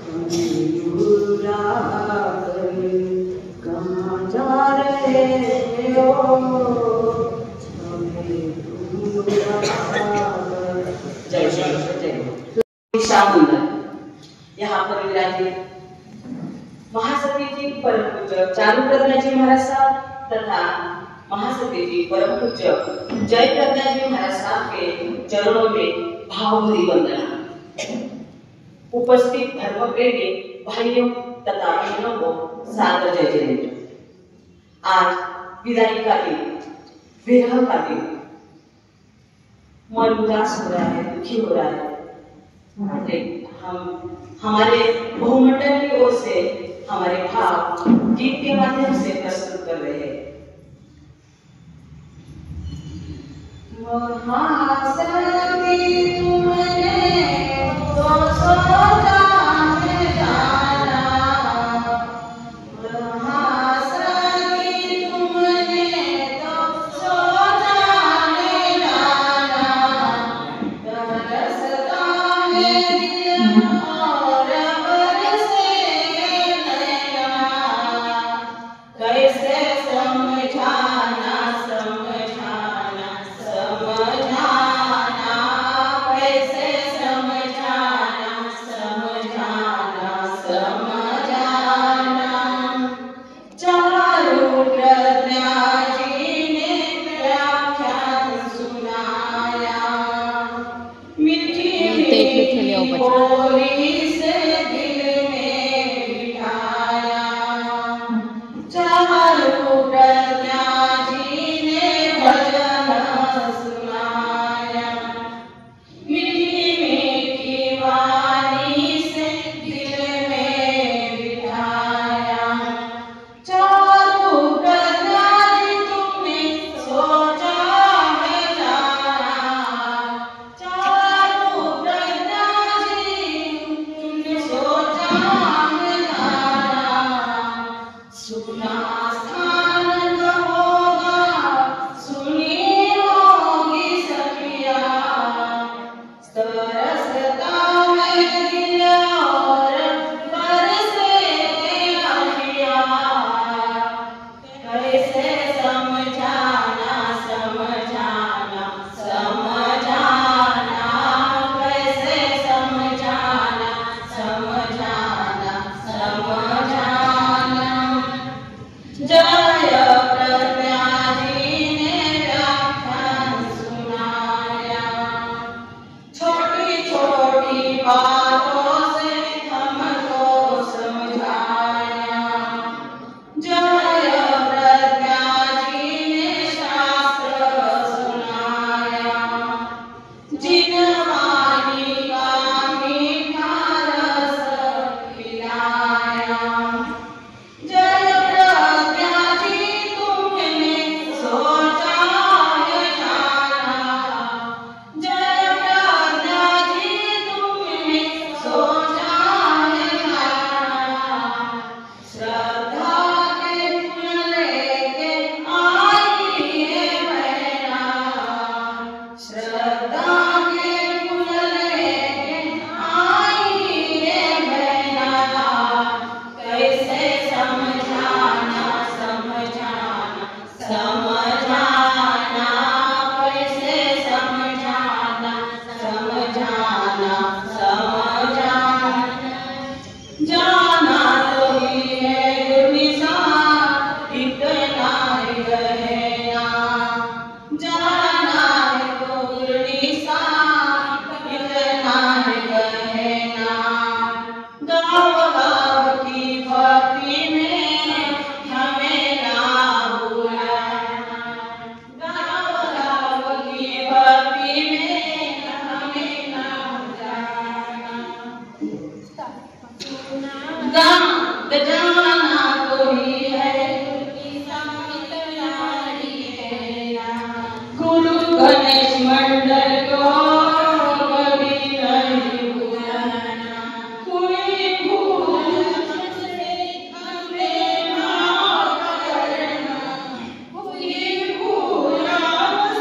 हमें भूला कर कहाँ जा रहे हो हमें भूला कर जय श्री कृष्ण जय शामुंडा यहाँ पर विराजित महासती जी परम पूज्य चारू प्रज्ञा जी महाराज साहब तथा महासती जी परम पूज्य जय प्रज्ञा जी महाराज साहब के चरणों में भावभरी वंदना उपस्थित धर्म प्रेमी भाइयों तथा बहनों को सादर जय जयंती आज विदाई का दिन विरह का दिन मन उदास हो रहा है दुखी हो रहा है हम हमारे बहुमंडल की ओर से हमारे भाव गीत के माध्यम से प्रस्तुत कर रहे हैं महासती तुमने तो सोचा है जाना महासती तुमने तो सोचा है जाना तरसता है दिल और बरसे नैना कैसे होली से दिल में बिठाया, चारों प्रज्ञा जी ने भजन सुनाया, मीठी मीठी वाणी से दिल में बिठाया, चारों प्रज्ञा जी तुमने सोचा है जाना, चारों प्रज्ञा जी तुमने सोचा है जाना, सुना स्थान होगा सुनी होगी सखिया, तरसता है दिल और बरसे अखियाँ, कैसे समझाना समझाना समझाना, कैसे समझाना समझाना समझाना। जय प्रज्ञा जी ने व्याख्यान सुनाया, छोटी छोटी बातों से हमको समझाया, जय प्रज्ञा जी ने शास्त्र सुनाया, जिन वाणी का मीठा रस पिलाया, जय प्रज्ञा जी तुमने सोचा है जाना, जय प्रज्ञा जी तुमने सोचा है जाना, श्रद्धा के फूल लेके आई है बहना, श्रद्धा के फूल लेके आई है बहना, कैसे समझाना समझाना समझाना, कैसे समझाना समझाना समझाना। जाना तो ही है गुरनिसा इतना ही रहना, जाना है तो गुरनिसा इतना ही रहना, गाँव गाँव की भक्ति में हमें ना भूलना, गाँव गाँव की भक्ति में हमें ना भूलना, जाना तो ही है गुरु गणेश मंडल को कभी नहीं भूलना, कोई भूल से हमें माफ करना, कोई भूल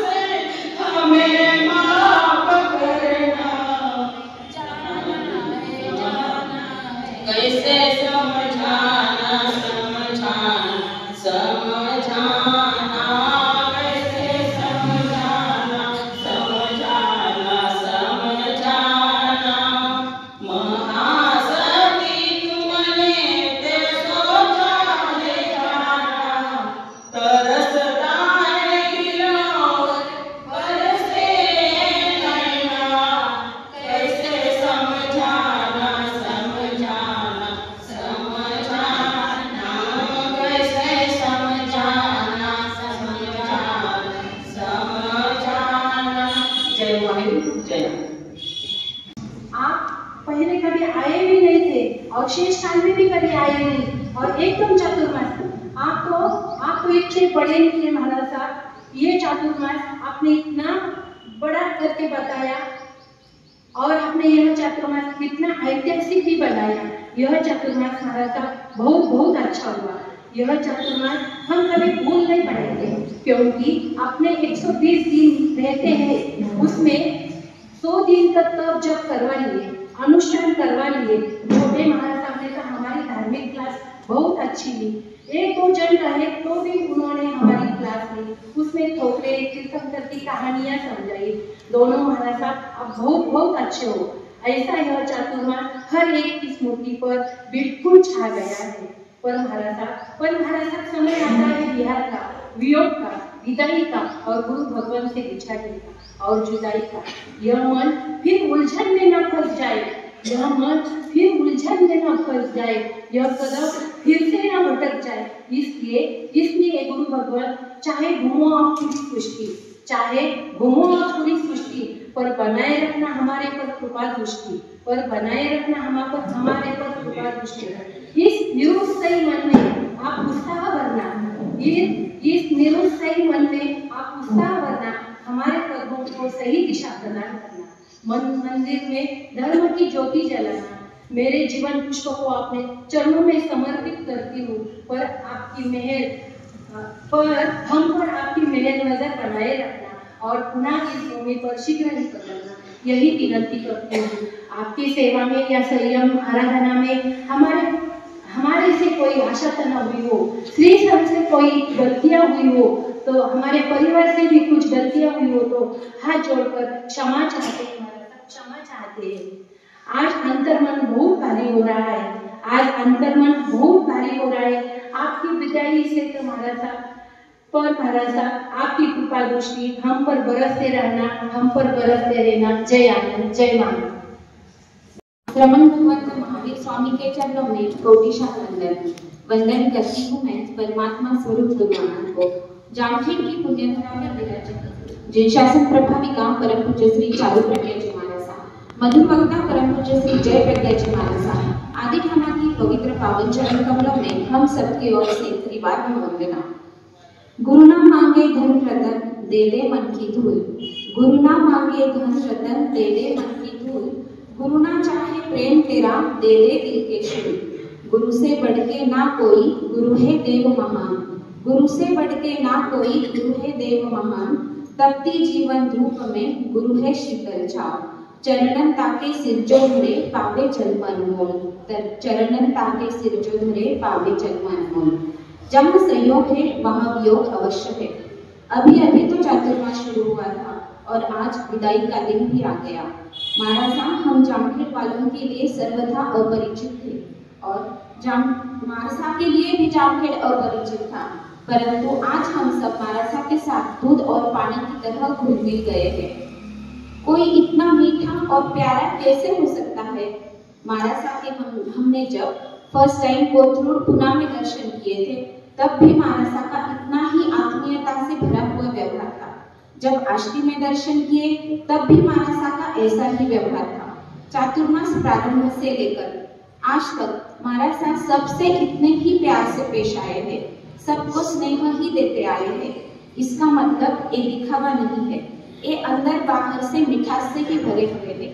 से हमें माफ करना, कैसे समझाना समझाना समझाना, कैसे समझाना समझाना समझाना। महासती तुमने ते सोचा है जाना, तरसता है दिल और बरसे नैना, कैसे समझाना समझाना समझाना, कैसे समझाना समझाना समझाना। जय वाहिगुरु जय। आप पहले कभी आए भी नहीं थे और शेष काल में भी कभी आए नहीं, और एकदम चातुर्मास आपको इतने बड़े निकले महाराज साहब। ये चातुर्मास आपने इतना बड़ा करके बताया, और आपने यह चातुर्मास इतना ऐतिहासिक भी बनाया। यह चातुर्मास महाराज साहब बहुत बहुत अच्छा हुआ। यह चातुर्मास हम कभी भूल नहीं पाएंगे, क्योंकि आपने 120 दिन रहते हैं, उसमें 100 दिन तक तब जब करवा लिए, अनुष्ठान करवा लिए। छोटे महाराज साहब ने तो हमारी धार्मिक क्लास बहुत अच्छी ली। 1-2 जन रहे तो भी उन्होंने हमारी क्लास ली, उसमें थोपड़े तीर्थंकर की कहानियां समझाई। दोनों महाराज साहब आप बहुत बहुत अच्छे हो। ऐसा यह चातुर्मास हर एक की स्मृति पर बिल्कुल छा गया है। पर महाराज साहब समय आता है बिहार का, वियोग का, विदाई का और गुरु भगवान से बिछड़ने का और जुदाई का। यह मन फिर उलझन में न फंस जाए, यह मन फिर उलझन में न फंस जाए, यह कदम फिर से न भटक जाए। इसलिए गुरु भगवान चाहे घूमो आप पूरी सृष्टि, चाहे घूमो आप पूरी सृष्टि, पर बनाए रखना हमारे पर कृपा दृष्टि, पर बनाए रखना हमारे पर कृपा दृष्टि। इस निरुत्साही मन में आप उत्साह भरना, इस निरुत्साही मन में आप उत्साह भरना, हमारे कदमों को सही दिशा प्रदान करना, मंदिर में धर्म की ज्योति जलाना। मेरे जीवन पुष्प को अपने चरणों में समर्पित करती हूँ, पर हम पर आपकी मेहर नजर बनाए रखना और पुनः इस भूमि पर शीघ्र ही पधारना, यही विनती करती हूँ। आपकी सेवा में या संयम आराधना में हमारे से कोई आशा न हुई हो, श्री संघ से कोई गलतियां हुई हो, तो हमारे परिवार से भी कुछ गलतियां हुई हो, तो हाथ जोड़कर क्षमा चाहते हैं, क्षमा चाहते हैं। आज अंतर्मन बहुत भारी हो रहा है, आज अंतर्मन बहुत भारी हो रहा है। आपकी विदाई से तो महाराज साहब आपकी कृपा दृष्टि हम पर बरसते रहना। जय आनंद, जय मानव। श्रमण भगवंत महावीर स्वामी के चरणों में कोटिशाह वंदन करती हूँ मैं परमात्मा स्वरूप भगवान को। जामखेड़ की पुण्यधरा में विराजित जिन शासन प्रभाविका परम पूज्य श्री चारु प्रज्ञा जी महाराज साहब, मधुर वक्ता परम पूज्य श्री जय प्रज्ञा जी महाराज साहब आदि खाना की पवित्र पावन चरण कमलों में हम सबकी ओर से त्रिवार में वंदना। गुरु ना मांगे धन रतन दे दे मन की धूल, गुरु ना मांगे धन रतन दे दे मन की धूल, गुरु ना चाहे प्रेम तेरा दे दे दिल के शूल। गुरु से बढ़ के ना कोई गुरु है देव महान, गुरु से बढ़ के ना कोई गुरु है देव महान। तपती जीवन धूप में गुरु है शीतल छाव, चरणन ताके सिर जो धरे पावे जल मन मोल, चरणन ताके सिर जो धरे पावे जल मन मोल। जहाँ संयोग है वहाँ वियोग अवश्य है। अभी तो चातुर्मास शुरू हुआ था और आज विदाई का दिन भी आ गया। महाराज साहब हम जामखेड़ वालों के लिए सर्वथा अपरिचित थे और महाराज साहब के लिए भी जामखेड़ अपरिचित था, परंतु आज हम सब महाराज साहब के साथ दूध और पानी की तरह घुल मिल गए हैं। कोई इतना मीठा और प्यारा कैसे हो सकता है। महाराज साहब के हमने जब फर्स्ट टाइम कोथरूड पुणे में दर्शन किए थे, तब भी महाराज साहब का इतना ही आत्मीयता से भरा हुआ व्यवहार था। जब आष्टी में दर्शन किए तब भी महाराज साहब का ऐसा ही व्यवहार था। चातुर्मास प्रारंभ से लेकर आज तक महाराज साहब सबसे इतने ही प्यार से पेश आए हैं, सबको स्नेह ही देते आए हैं। इसका मतलब ये दिखावा नहीं है, ये अंदर बाहर से मिठास से ही भरे हुए थे।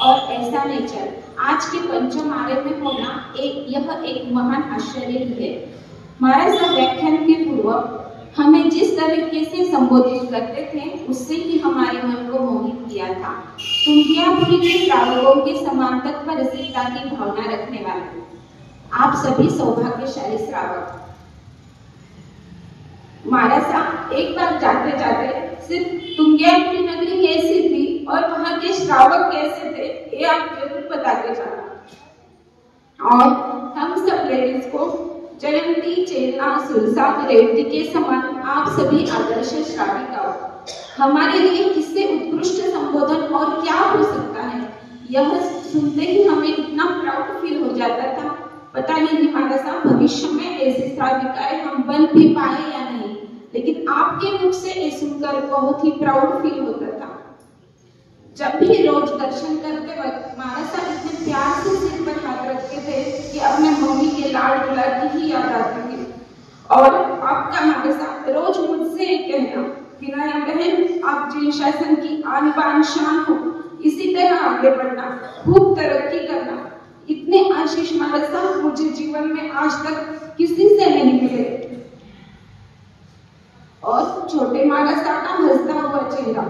और ऐसा नेचर आज के पंचम आर्य में होना यह एक महान आश्चर्य ही है। महाराज साहब व्याख्यान के पूर्व हमें जिस तरीके से संबोधित करते थे उससे ही हमारे मन को मोहित किया था। तुंगियापुरी के श्रावकों के समान तत्व रसिकता की भावना रखने वाले आप सभी सौभाग्यशाली श्रावक। महाराज साहब एक बार जाते जाते सिर्फ तुंगियापुरी नगरी कैसी थी और वहां के श्रावक कैसे थे ये आप जरूर बताते जाना। और हम सब लेडीज को जयंती, चेतना, सुलसा, रेवती के समान आप सभी आदर्श श्राविकाओं, हमारे लिए किससे उत्कृष्ट संबोधन और क्या हो सकता है। यह सुनते ही हमें इतना प्राउड फील हो जाता था। पता नहीं महाराज साहब भविष्य में ऐसी श्राविकाएं हम बन भी पाए या नहीं, लेकिन आपके मुख से ये सुनकर बहुत ही प्राउड फील होता था। जब भी रोज दर्शन करते वक्त महाराज साहब इतने प्यार से सिर पर हाथ रखते थे कि अपने मम्मी के लाड दुलार की ही याद आती थी। और आपका महाराज साहब रोज मुझसे कहना कि नया बहन आप जिन शासन की आन बान शान हो, इसी तरह आगे बढ़ना, खूब तरक्की करना। इतने आशीष महाराज साहब मुझे जीवन में आज तक किसी से नहीं मिले। और छोटे महाराज साहब का हंसता हुआ चेहरा,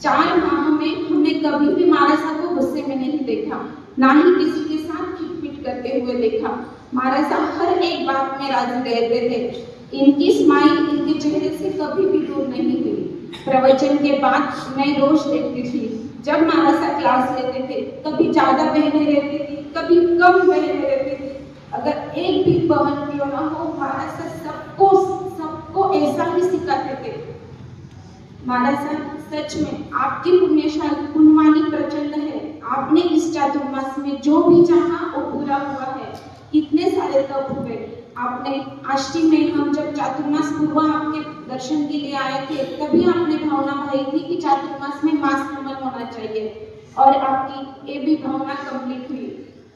4 माह में हमने कभी भी महाराज साहब को गुस्से में नहीं देखा, ना ही किसी के साथ खिटपिट करते हुए देखा। महाराज साहब हर एक बात में राजी रहते थे। इनकी स्माइल इनके चेहरे से कभी भी दूर नहीं हुई। प्रवचन के बाद मैं रोज देखती थी जब महाराज साहब क्लास लेते थे, कभी ज्यादा बहनें रहती थी, कभी कम बहनें रहती थी। अगर एक भी बहन क्यों ना हो, महाराज साहब सबको ऐसा ही सिखाते थे। महाराज साहब सच में आपकी पुण्यशाली पुण्यवाणी प्रचंड है। आपने इस चातुर्मास में जो भी चाहा वो पूरा हुआ है। कितने सारे तप हुए। आपने आष्टी में हम जब चातुर्मास पूर्व आपके दर्शन के लिए आए थे तभी आपने भावना भाई थी कि चातुर्मास में मास नमन होना चाहिए और आपकी ये भी भावना कंप्लीट हुई।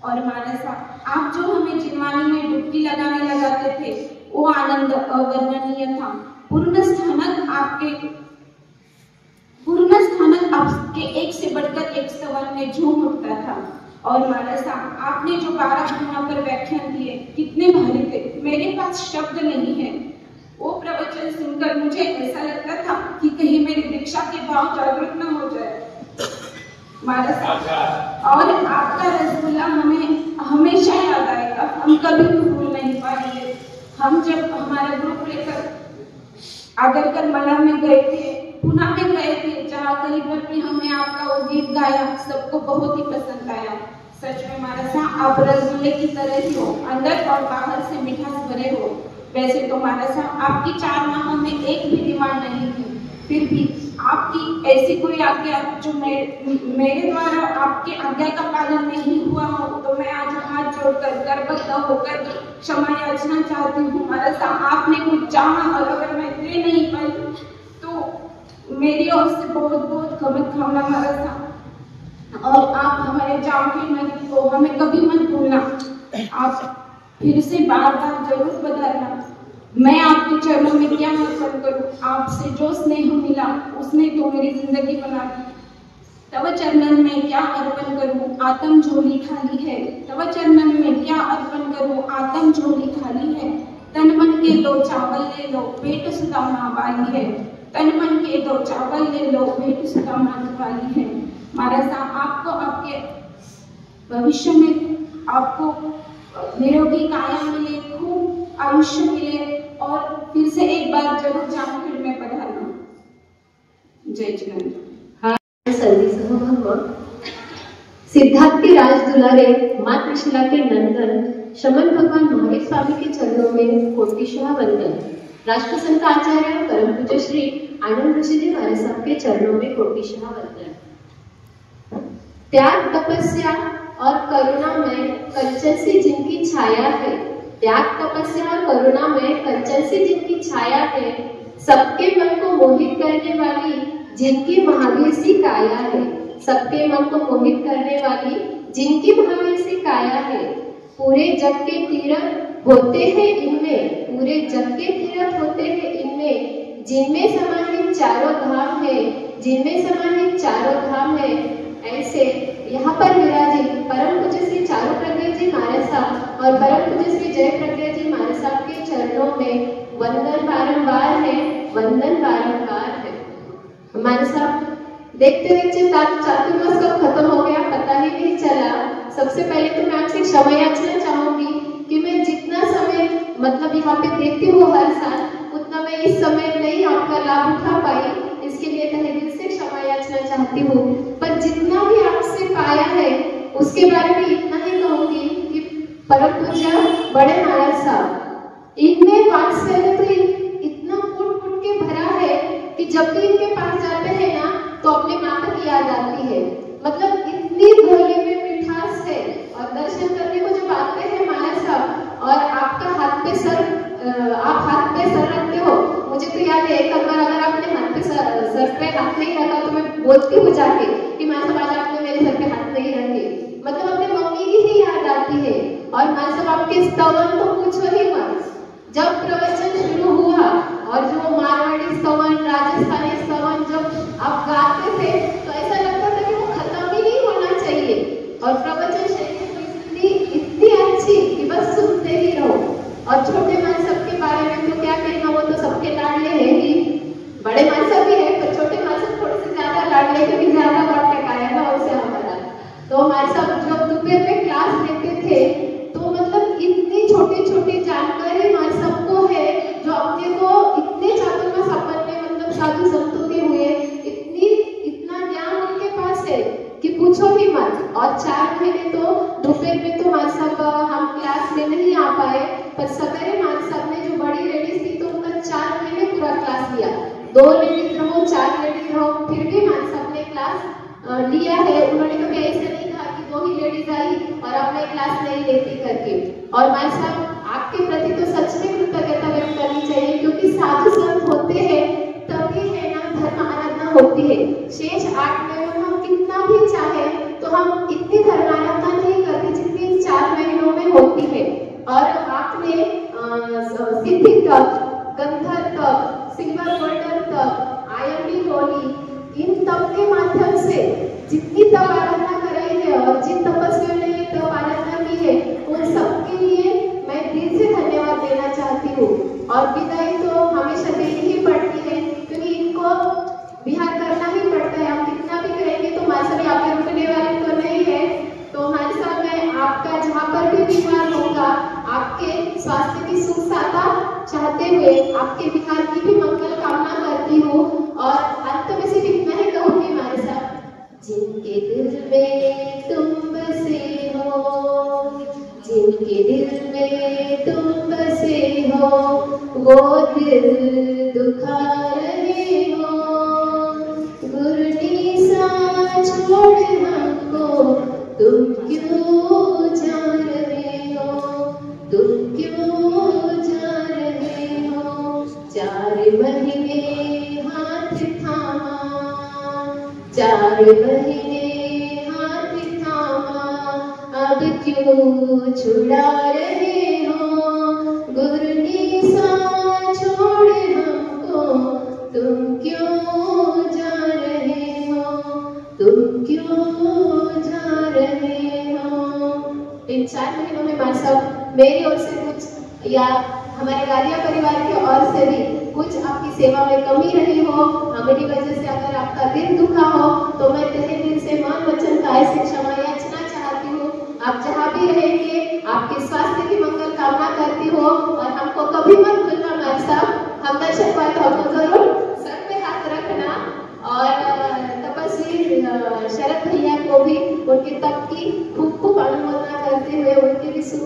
और मानसा आप जो हमें जिनवानी में डुबकी लगाने लगाते थे वो आनंद अवर्णनीय था। पूर्ण स्थानक आपके एक से बढ़कर एक स्तवन में झूम उठता था। और मानसा आपने जो 12 गुणों पर व्याख्यान दिए कितने भारी थे, मेरे पास शब्द नहीं है। वो प्रवचन सुनकर मुझे ऐसा लगता था कि कहीं मेरी दीक्षा के भाव जागृत न हो जाए। मानसा और आपका रसगुल्ला हमें हमेशा याद आएगा, हम कभी भूल नहीं पाएंगे। हम जब हमारा ग्रुप लेकर आगरकर मला में गए थे, पुणे में गए थे, जहाँ करीब में हमने आपका वो गीत गाया, सबको बहुत ही पसंद आया। सच में मानसा आप रसगुल्ले की तरह ही हो, अंदर और बाहर से मिठास भरे हो। वैसे तो मानसा आपकी 4 माह में एक भी डिमांड नहीं थी, फिर भी आपकी ऐसी कोई आज्ञा जो मेरे द्वारा आपके आज्ञा का पालन नहीं हुआ हो तो मैं आज हाथ जोड़कर गर्भवत होकर क्षमा याचना चाहती हूँ। मानसा आपने कुछ चाहा और अगर मैं दे नहीं पाई तो मेरी ओर से बहुत बहुत क्षमा मानसा। और आप हमारे जामखेड़ नदी को हमें कभी मत भूलना, आप फिर से बार बार जरूर बदलना। मैं आपके चरणों में क्या अर्पण करूं, आपसे जो स्नेह मिला उसने तो मेरी जिंदगी बना दी। तव चरणन में क्या अर्पण करूं, आत्म झोली खाली है। तव चरणन में क्या अर्पण करूं, आत्म झोली खाली है। तन मन के 2 चावल ले लो, पेट सुदामा वाली है। तन मन के 2 चावल ले लो, पेट सुदामा वाली है। मानसा आपको आपके भविष्य में आपको निरोगी काया मिले, खूब आयुष्य मिले और फिर से एक बार जरूर जामखेड़ में पधारना। जय जिनेन्द्र। सिद्धार्थ के राज दुलारे मां त्रिशूला के नंदन शमन भगवान महावीर स्वामी के चरणों में कोटिशः वंदन। राष्ट्रसंत आचार्य परम पूज्य श्री आनंद ऋषि जी महाराज साहब के चरणों में कोटिशः वंदन। त्याग तपस्या और करुणा में कंचन सी जिनकी छाया है, त्याग तपस्या और करुणा में कंचन सी जिनकी छाया है, सबके मन को मोहित करने वाली जिनकी महावीर सी काया है, सबके मन को मोहित करने वाली जिनकी महावीर सी काया है। पूरे जग के तीर्थ होते हैं इनमें, पूरे जग के तीर्थ होते हैं इनमें, जिनमें समाहित चारों धाम है, जिनमें समाहित चारों धाम है। ऐसे यहाँ पर विराजित परम पूज्य श्री चारु प्रज्ञा जी महाराज साहब और परम पूज्य श्री जय प्रज्ञा जी महाराज साहब के चरणों में वंदन बारंबार है, वंदन बारंबार है। हमारे साहब देखते देखते चातुर्मास कब खत्म हो गया पता ही नहीं चला। सबसे पहले तो मैं आपसे क्षमा याचना चाहूंगी कि मैं जितना समय मतलब यहाँ पे देखती हूँ हर साल, उतना मैं इस समय नहीं आपका लाभ उठा पाई, इसके लिए तहे दिल से क्षमा याचना चाहती हूँ। पर जितना भी आपसे पाया है उसके बारे में इतना ही कहूंगी कि परम पूज्य बड़े महाराज साहब इनमें वात्सल्य तो इतना फुट फुट के भरा है कि जब भी इनके पास जाते हैं ना तो अपने माता की याद आती है। मतलब इतनी भोली में मिठास है। और दर्शन करने को जब आते हैं महाराज साहब और आपका हाथ पे सर आप हाथ पे सर रखते हो, मुझे तो याद है एक बार अगर आपने हाथ पे सर पे हाथ नहीं रखा तो मैं बोलती हूँ जाके कि माँ साहब आज आपने मेरे सर पे हाथ नहीं रखे। मतलब अपने मम्मी की ही याद आती है। और माँ साहब आपके स्तवन तो पूछो ही मत। जब प्रवचन शुरू हुआ और जो मारवाड़ी स्तवन, राजस्थानी स्तवन जब आप गाते थे तो ऐसा लगता था कि वो खत्म ही नहीं होना चाहिए। और प्रवचन शैली इतनी अच्छी कि बस सुनते ही रहो। और छोटे मान सब के बारे में तो क्या कहना, वो तो सबके लाडले हैं ही, बड़े मान सब भी है पर छोटे मान सब थोड़े से ज्यादा लाडले क्योंकि ज्यादा बढ़ के आया ना उनसे हमारा। तो हमारे सब जब दोपहर में क्लास लेते थे तो मतलब इतनी छोटी छोटी जानकारी हमारे सबको है जो अपने को इतने चातुर्मास अपन में मतलब साधु संतों के हुए इतना ज्ञान उनके पास है कि पूछो ही मत। और 4 महीने तो दोपहर में तो हमारे सब हम क्लास में नहीं आ पाए, पर सवेरे हमारे सब ने जो बड़ी लेडीज थी तो उनका 4 महीने पूरा क्लास लिया। 2 लेडीज रहो 4 लेडीज रहो फिर भी हमारे सब ने क्लास लिया है। उन्होंने कभी ऐसे नहीं कहा अब मैं क्लास नहीं लेती करके। और भाई साहब आपके प्रति तो सच में कृतज्ञता व्यक्त करनी चाहिए, क्योंकि साधु संत होते हैं तभी है ना धर्म आराधना होती है। शेष 8 महीनों में हम कितना भी चाहे तो हम इतनी धर्म आराधना नहीं करते जितनी इन 4 महीनों में होती है। और आपने सिद्धि तप, गंधर तप, सिल्वर गोल्डन तप, आयरनी होली, इन तप के माध्यम से जितनी तप आराधना कराई है और जिन तपस्वियों ने ये तप आराधना की है उन सबके लिए मैं दिल से धन्यवाद देना चाहती हूँ। और विदाई तो हमेशा देनी ही पड़ती है, क्योंकि इनको विहार करना ही पड़ता है। हम कितना भी करेंगे तो हमारे साथ यहाँ पे रुकने वाले तो नहीं है। तो हमारे साथ मैं आपका जहाँ पर भी विहार होगा आपके स्वास्थ्य की सुख साता चाहते हुए आपके विहार की भी मंगल कामना करती हूँ। और अंत में सिर्फ इतना ही कहूँगी हमारे साथ, जिनके दिल में तुम बसे हो, जिनके दिल में तुम बसे हो, वो दिल दुखा रहे हो। गुरनी सा छोड़ हमको तुम क्यों जा रहे हो, तुम क्यों जा रहे हो। 4 महीने हाथ थामा, 4 महीने हाथ थामा, अब क्यों छुड़ा रहे हो। गुरनी सा छोड़ हमको तुम क्यों जा रहे हो, तुम क्यों जा रहे हो। इन 4 महीनों में मां साहब मेरी ओर से कुछ या हमारे गालिया परिवार की ओर से भी कुछ आपकी सेवा में कमी रही हो, हमारी वजह से अगर आपका दिल दुखा हो तो मैं तहे दिल से मन वचन काय से क्षमा याचना चाहती हूँ। आप जहाँ भी रहेंगे आपके स्वास्थ्य की मंगल कामना करती हो। और हमको कभी मत भूलना मां साहब, हम दर्शक वाले हमको जरूर सर पे हाथ रखना। और तपस्वी शरद भैया को भी उनके तप की खूब खूब अनुमोदना करते हुए उनके भी सुख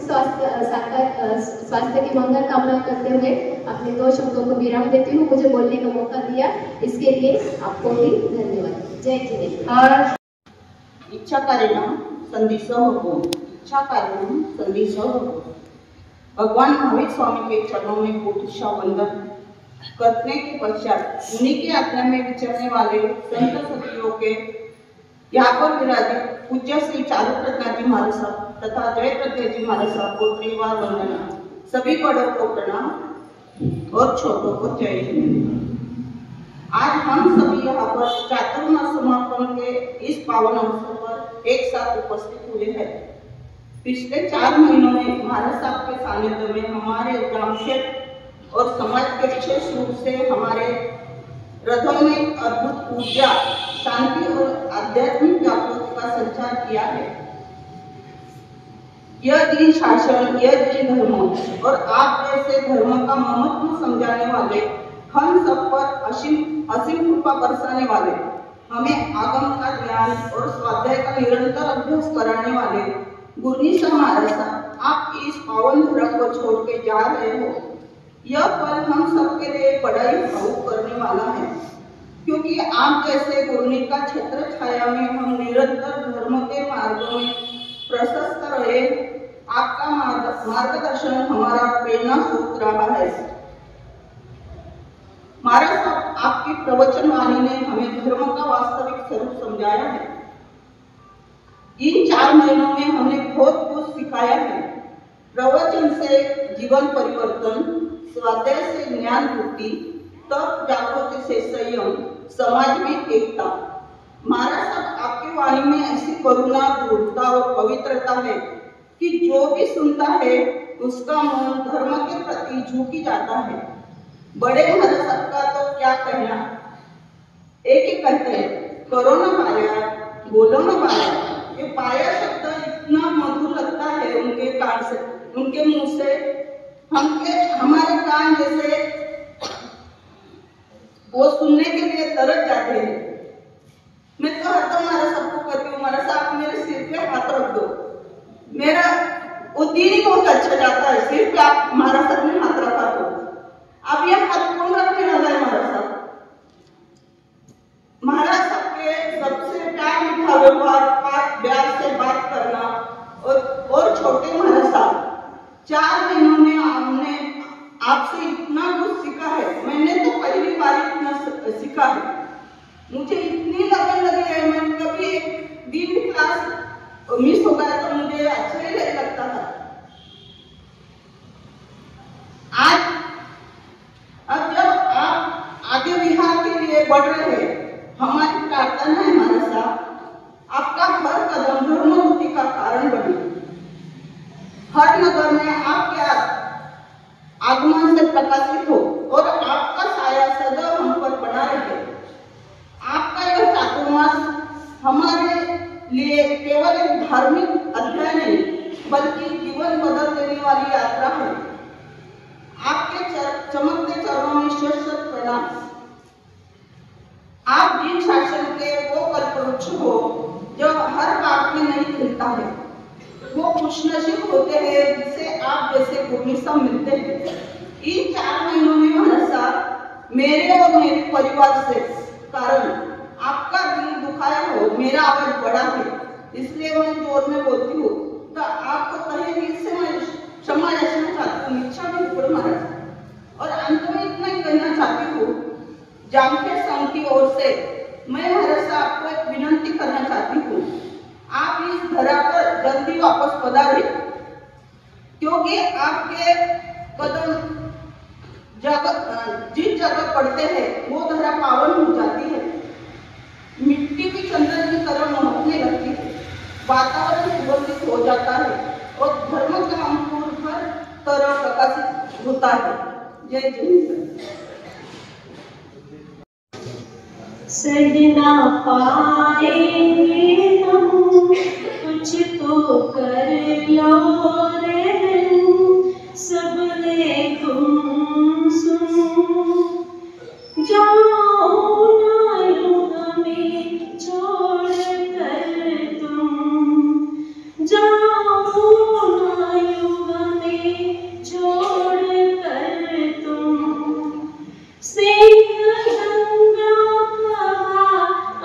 स्वास्थ्य की मंगल कामना करते हुए अपने 2 शब्दों को विराम देती हूँ। मुझे बोलने का मौका दिया इसके लिए आपको भी धन्यवाद। जय जिनेन्द्र। इच्छा कारणम संदेश हो, इच्छा कारणम संदेश हो। भगवान महावीर स्वामी के चरणों में कोटिशा वंदन करने के पश्चात उन्हीं की आज्ञा में विचरने वाले संत सखियों के यहाँ पर विराजित पूज्य श्री चारू प्रज्ञा जी महाराज साहब तथा जय प्रज्ञा जी महाराज साहब को त्रिवार वंदना। सभी बड़ों को प्रणाम और छोटों को जय हिंद। आज हम सभी यहाँ पर चातुर्मास समापन के इस पावन अवसर पर एक साथ उपस्थित हुए हैं। पिछले 4 महीनों में महाराज साहब के सानिध्य में हमारे ग्राम क्षेत्र और समाज के विशेष रूप से हमारे हृदय में अद्भुत ऊर्जा, शांति और आध्यात्मिक जागृति का संचार किया है। यह दिन शासन, यह दिन धर्म और आप जैसे धर्म का महत्व समझाने वाले, हम सब पर असीम कृपा बरसाने वाले, हमें आगम का ज्ञान और स्वाध्याय का निरंतर अभ्यास कराने वाले गुरनी महाराज साहब, आप इस पावन धर्म को छोड़ के जा रहे हो। यह पल हम सबके लिए बड़ा ही भावुक करने वाला है, क्योंकि आप जैसे गुरुनी का छत्र छाया में हम निरंतर धर्म के मार्गों में प्रशस्त रहे। आपका मार्गदर्शन हमारा प्रेरणा स्रोत रहा है। महाराज साहब, आपकी प्रवचन वाणी ने हमें धर्म का वास्तविक स्वरूप समझाया है। इन 4 महीनों में हमने बहुत कुछ सिखाया है। प्रवचन से जीवन परिवर्तन, स्वाध्याय से ज्ञान वृद्धि, तप जागृति से संयम, समाज में एकता। महाराज साहब, आपकी वाणी में ऐसी करुणा, दृढ़ता और पवित्रता है कि जो भी सुनता है उसका मन धर्म के प्रति झुक जाता है। बड़े महाराज साहब का तो क्या कहना, एक ही कहते हैं, करो ना पाया, बोलो ना पाया। ये पाया शब्द इतना मधुर लगता है उनके कान से, उनके मुंह से। हमारे कान जैसे वो सुनने के लिए तरस जाते हैं। मैं तो हर तो महाराज साहब को कहती हूँ, महाराज साहब मेरे सिर पे हाथ रख दो, मेरा वो दिन ही बहुत अच्छा जाता है। सिर पे आप महाराज साहब ने हाथ रखा तो अब यह हाथ कौन रखने वाला है? महाराज साहब, महाराज साहब के सबसे प्यार मीठा व्यवहार, प्यार से बात करना मुझे इतनी लगन लगी है, मैं कभी एक दिन भी क्लास मिस हो गया तो मुझे अच्छा ही नहीं लगता था। आज अब जब आप आगे विहार के लिए बढ़ रहे हैं, हमारी प्रार्थना है हमारे साथ, आपका हर कदम धर्मोन्नति का कारण बने। हर नगर में आपके आगमन से प्रकाशित हो और आपका साया सदैव हम पर बना रहे। आपका यह चातुर्मास हमारे लिए केवल एक धार्मिक अध्याय नहीं, बल्कि जीवन बदल देने वाली यात्रा है। आपके चमकते चरणों में शत प्रणाम। आप जिन शासन के वो कल्पवृक्ष हो जो हर बात में नहीं खिलता है, वो खुशनसीब होते हैं जिसे आप जैसे गुरु सब मिलते हैं। इन 4 महीनों में हमारे साथ मेरे और मेरे परिवार से कारण आपका दिल दुखाया हो, मेरा आवाज बड़ा है, इसलिए मैं जोर में बोलती हूँ, तो आपको कहे इससे मैं क्षमा याचना चाहती हूँ, इच्छा भी ऊपर महाराज। और अंत में इतना ही कहना चाहती हूँ, जामखेड़ संघ की ओर से मैं महाराज आपको एक विनंती करना चाहती हूँ, आप इस धरा पर जल्दी वापस पधारे, क्योंकि आपके कदम जिस जगह पड़ते हैं वो धरा पावन हो जाती है, मिट्टी भी चंदन की तरह महकने लगती है, वातावरण सुगंधित हो जाता है और धर्म का अंकुर हर तरह प्रकाशित होता है। जय जय। सजना पाएंगे हम, कुछ तो कर लो रे, सबने तुम सुन, जाओ ना यूं हमें छोड़ कर तुम, जाओ ना यूं हमें छोड़ कर तुम, स्नेह गंगा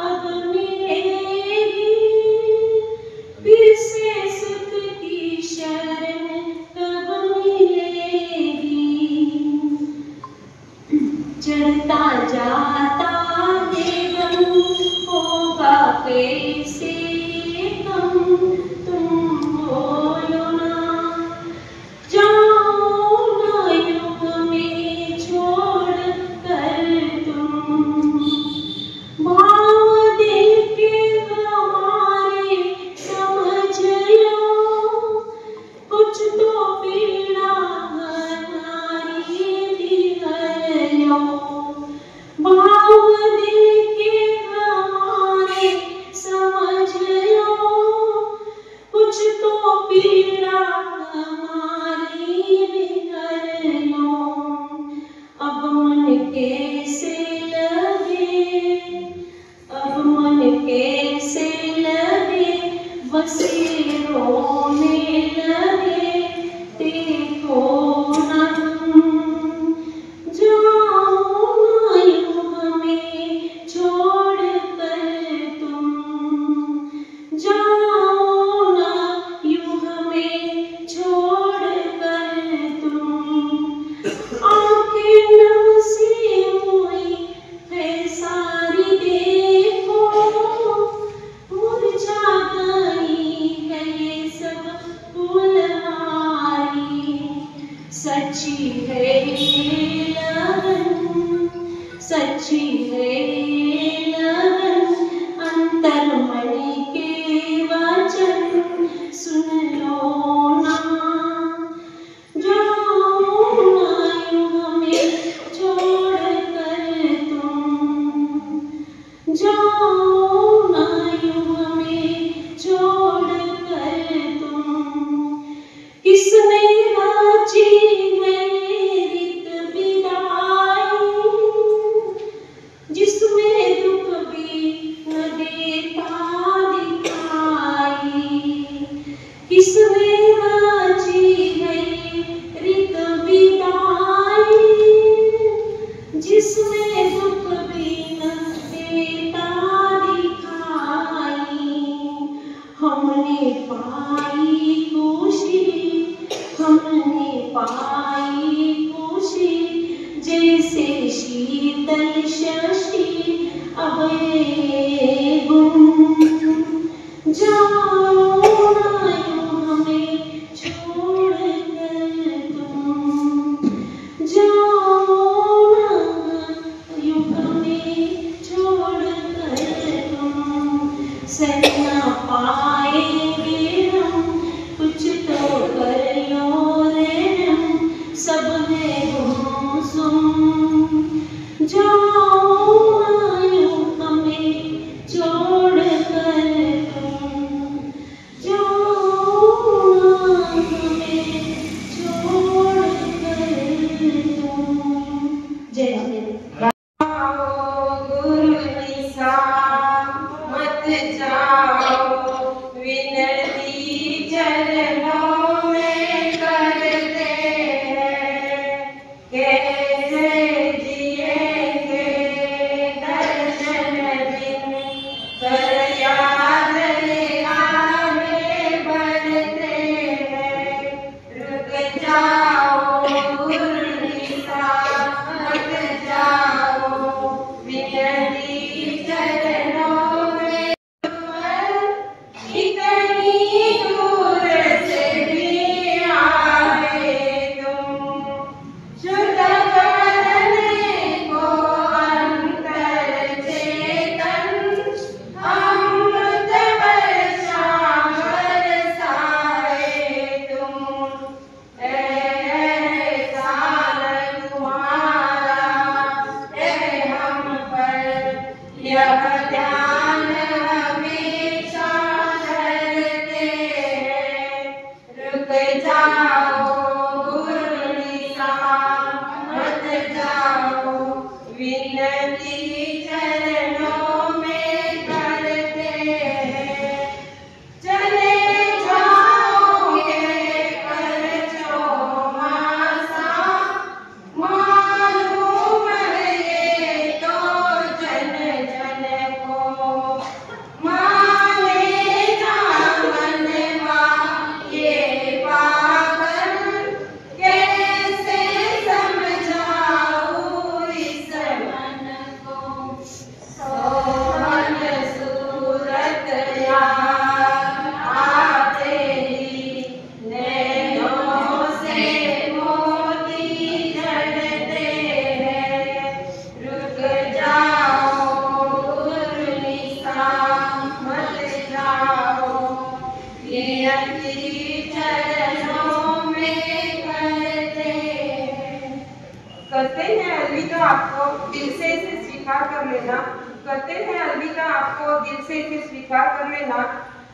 अब मिलेगी, फिर से सुख की शरण कब मिलेगी, चढ़ता जाता है गम होगा कैसे कम, तुम बोलो ना, जाओ ना युग में छोड़ कर तुम, भाव दिल के हमारे समझ लो, कुछ तो पीड़ा हमारी भी हर लो, भाव दिल के हमारे समझ लो, कुछ तो पीड़ा हमारी भी हर लो, अब मन कैसे लगे, अब मन कैसे लगे, बसेरों में लगे, देखो ना तुम, जाओ ना यूं हमें छोड़ कर तुम, जाओ ना यूं हमें छोड़ कर तुम, आंखें नम सी हुई है सारी देखो, मुरझा गई है ये सब फुलवारी, सच्ची है ये लगन, सच्ची है ये लगन, अंतर मन के वचन सुन लो ना, जाओ ना यूं हमें छोड़ कर तुम, जाओ ना यूं हमें छोड़ कर तुम, किसने राजी है रीत विदाई, जिसमें दुख भी न देता दिखाई, किसने राजी है रीत विदाई, जिसमें दुख भी न देता दिखाई, हमने पाई खुशी, हमने पाई खुशी, जैसे शीतल शशि अब करते हैं अलविदा आपको दिल से इसे स्वीकार कर लेना। करते हैं अलविदा आपको दिल से इसे स्वीकार कर लेना।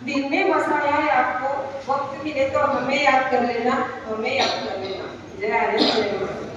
दिल में बसाया है आपको, वक्त मिले तो हमें याद कर लेना, हमें याद कर लेना। जय आर्य।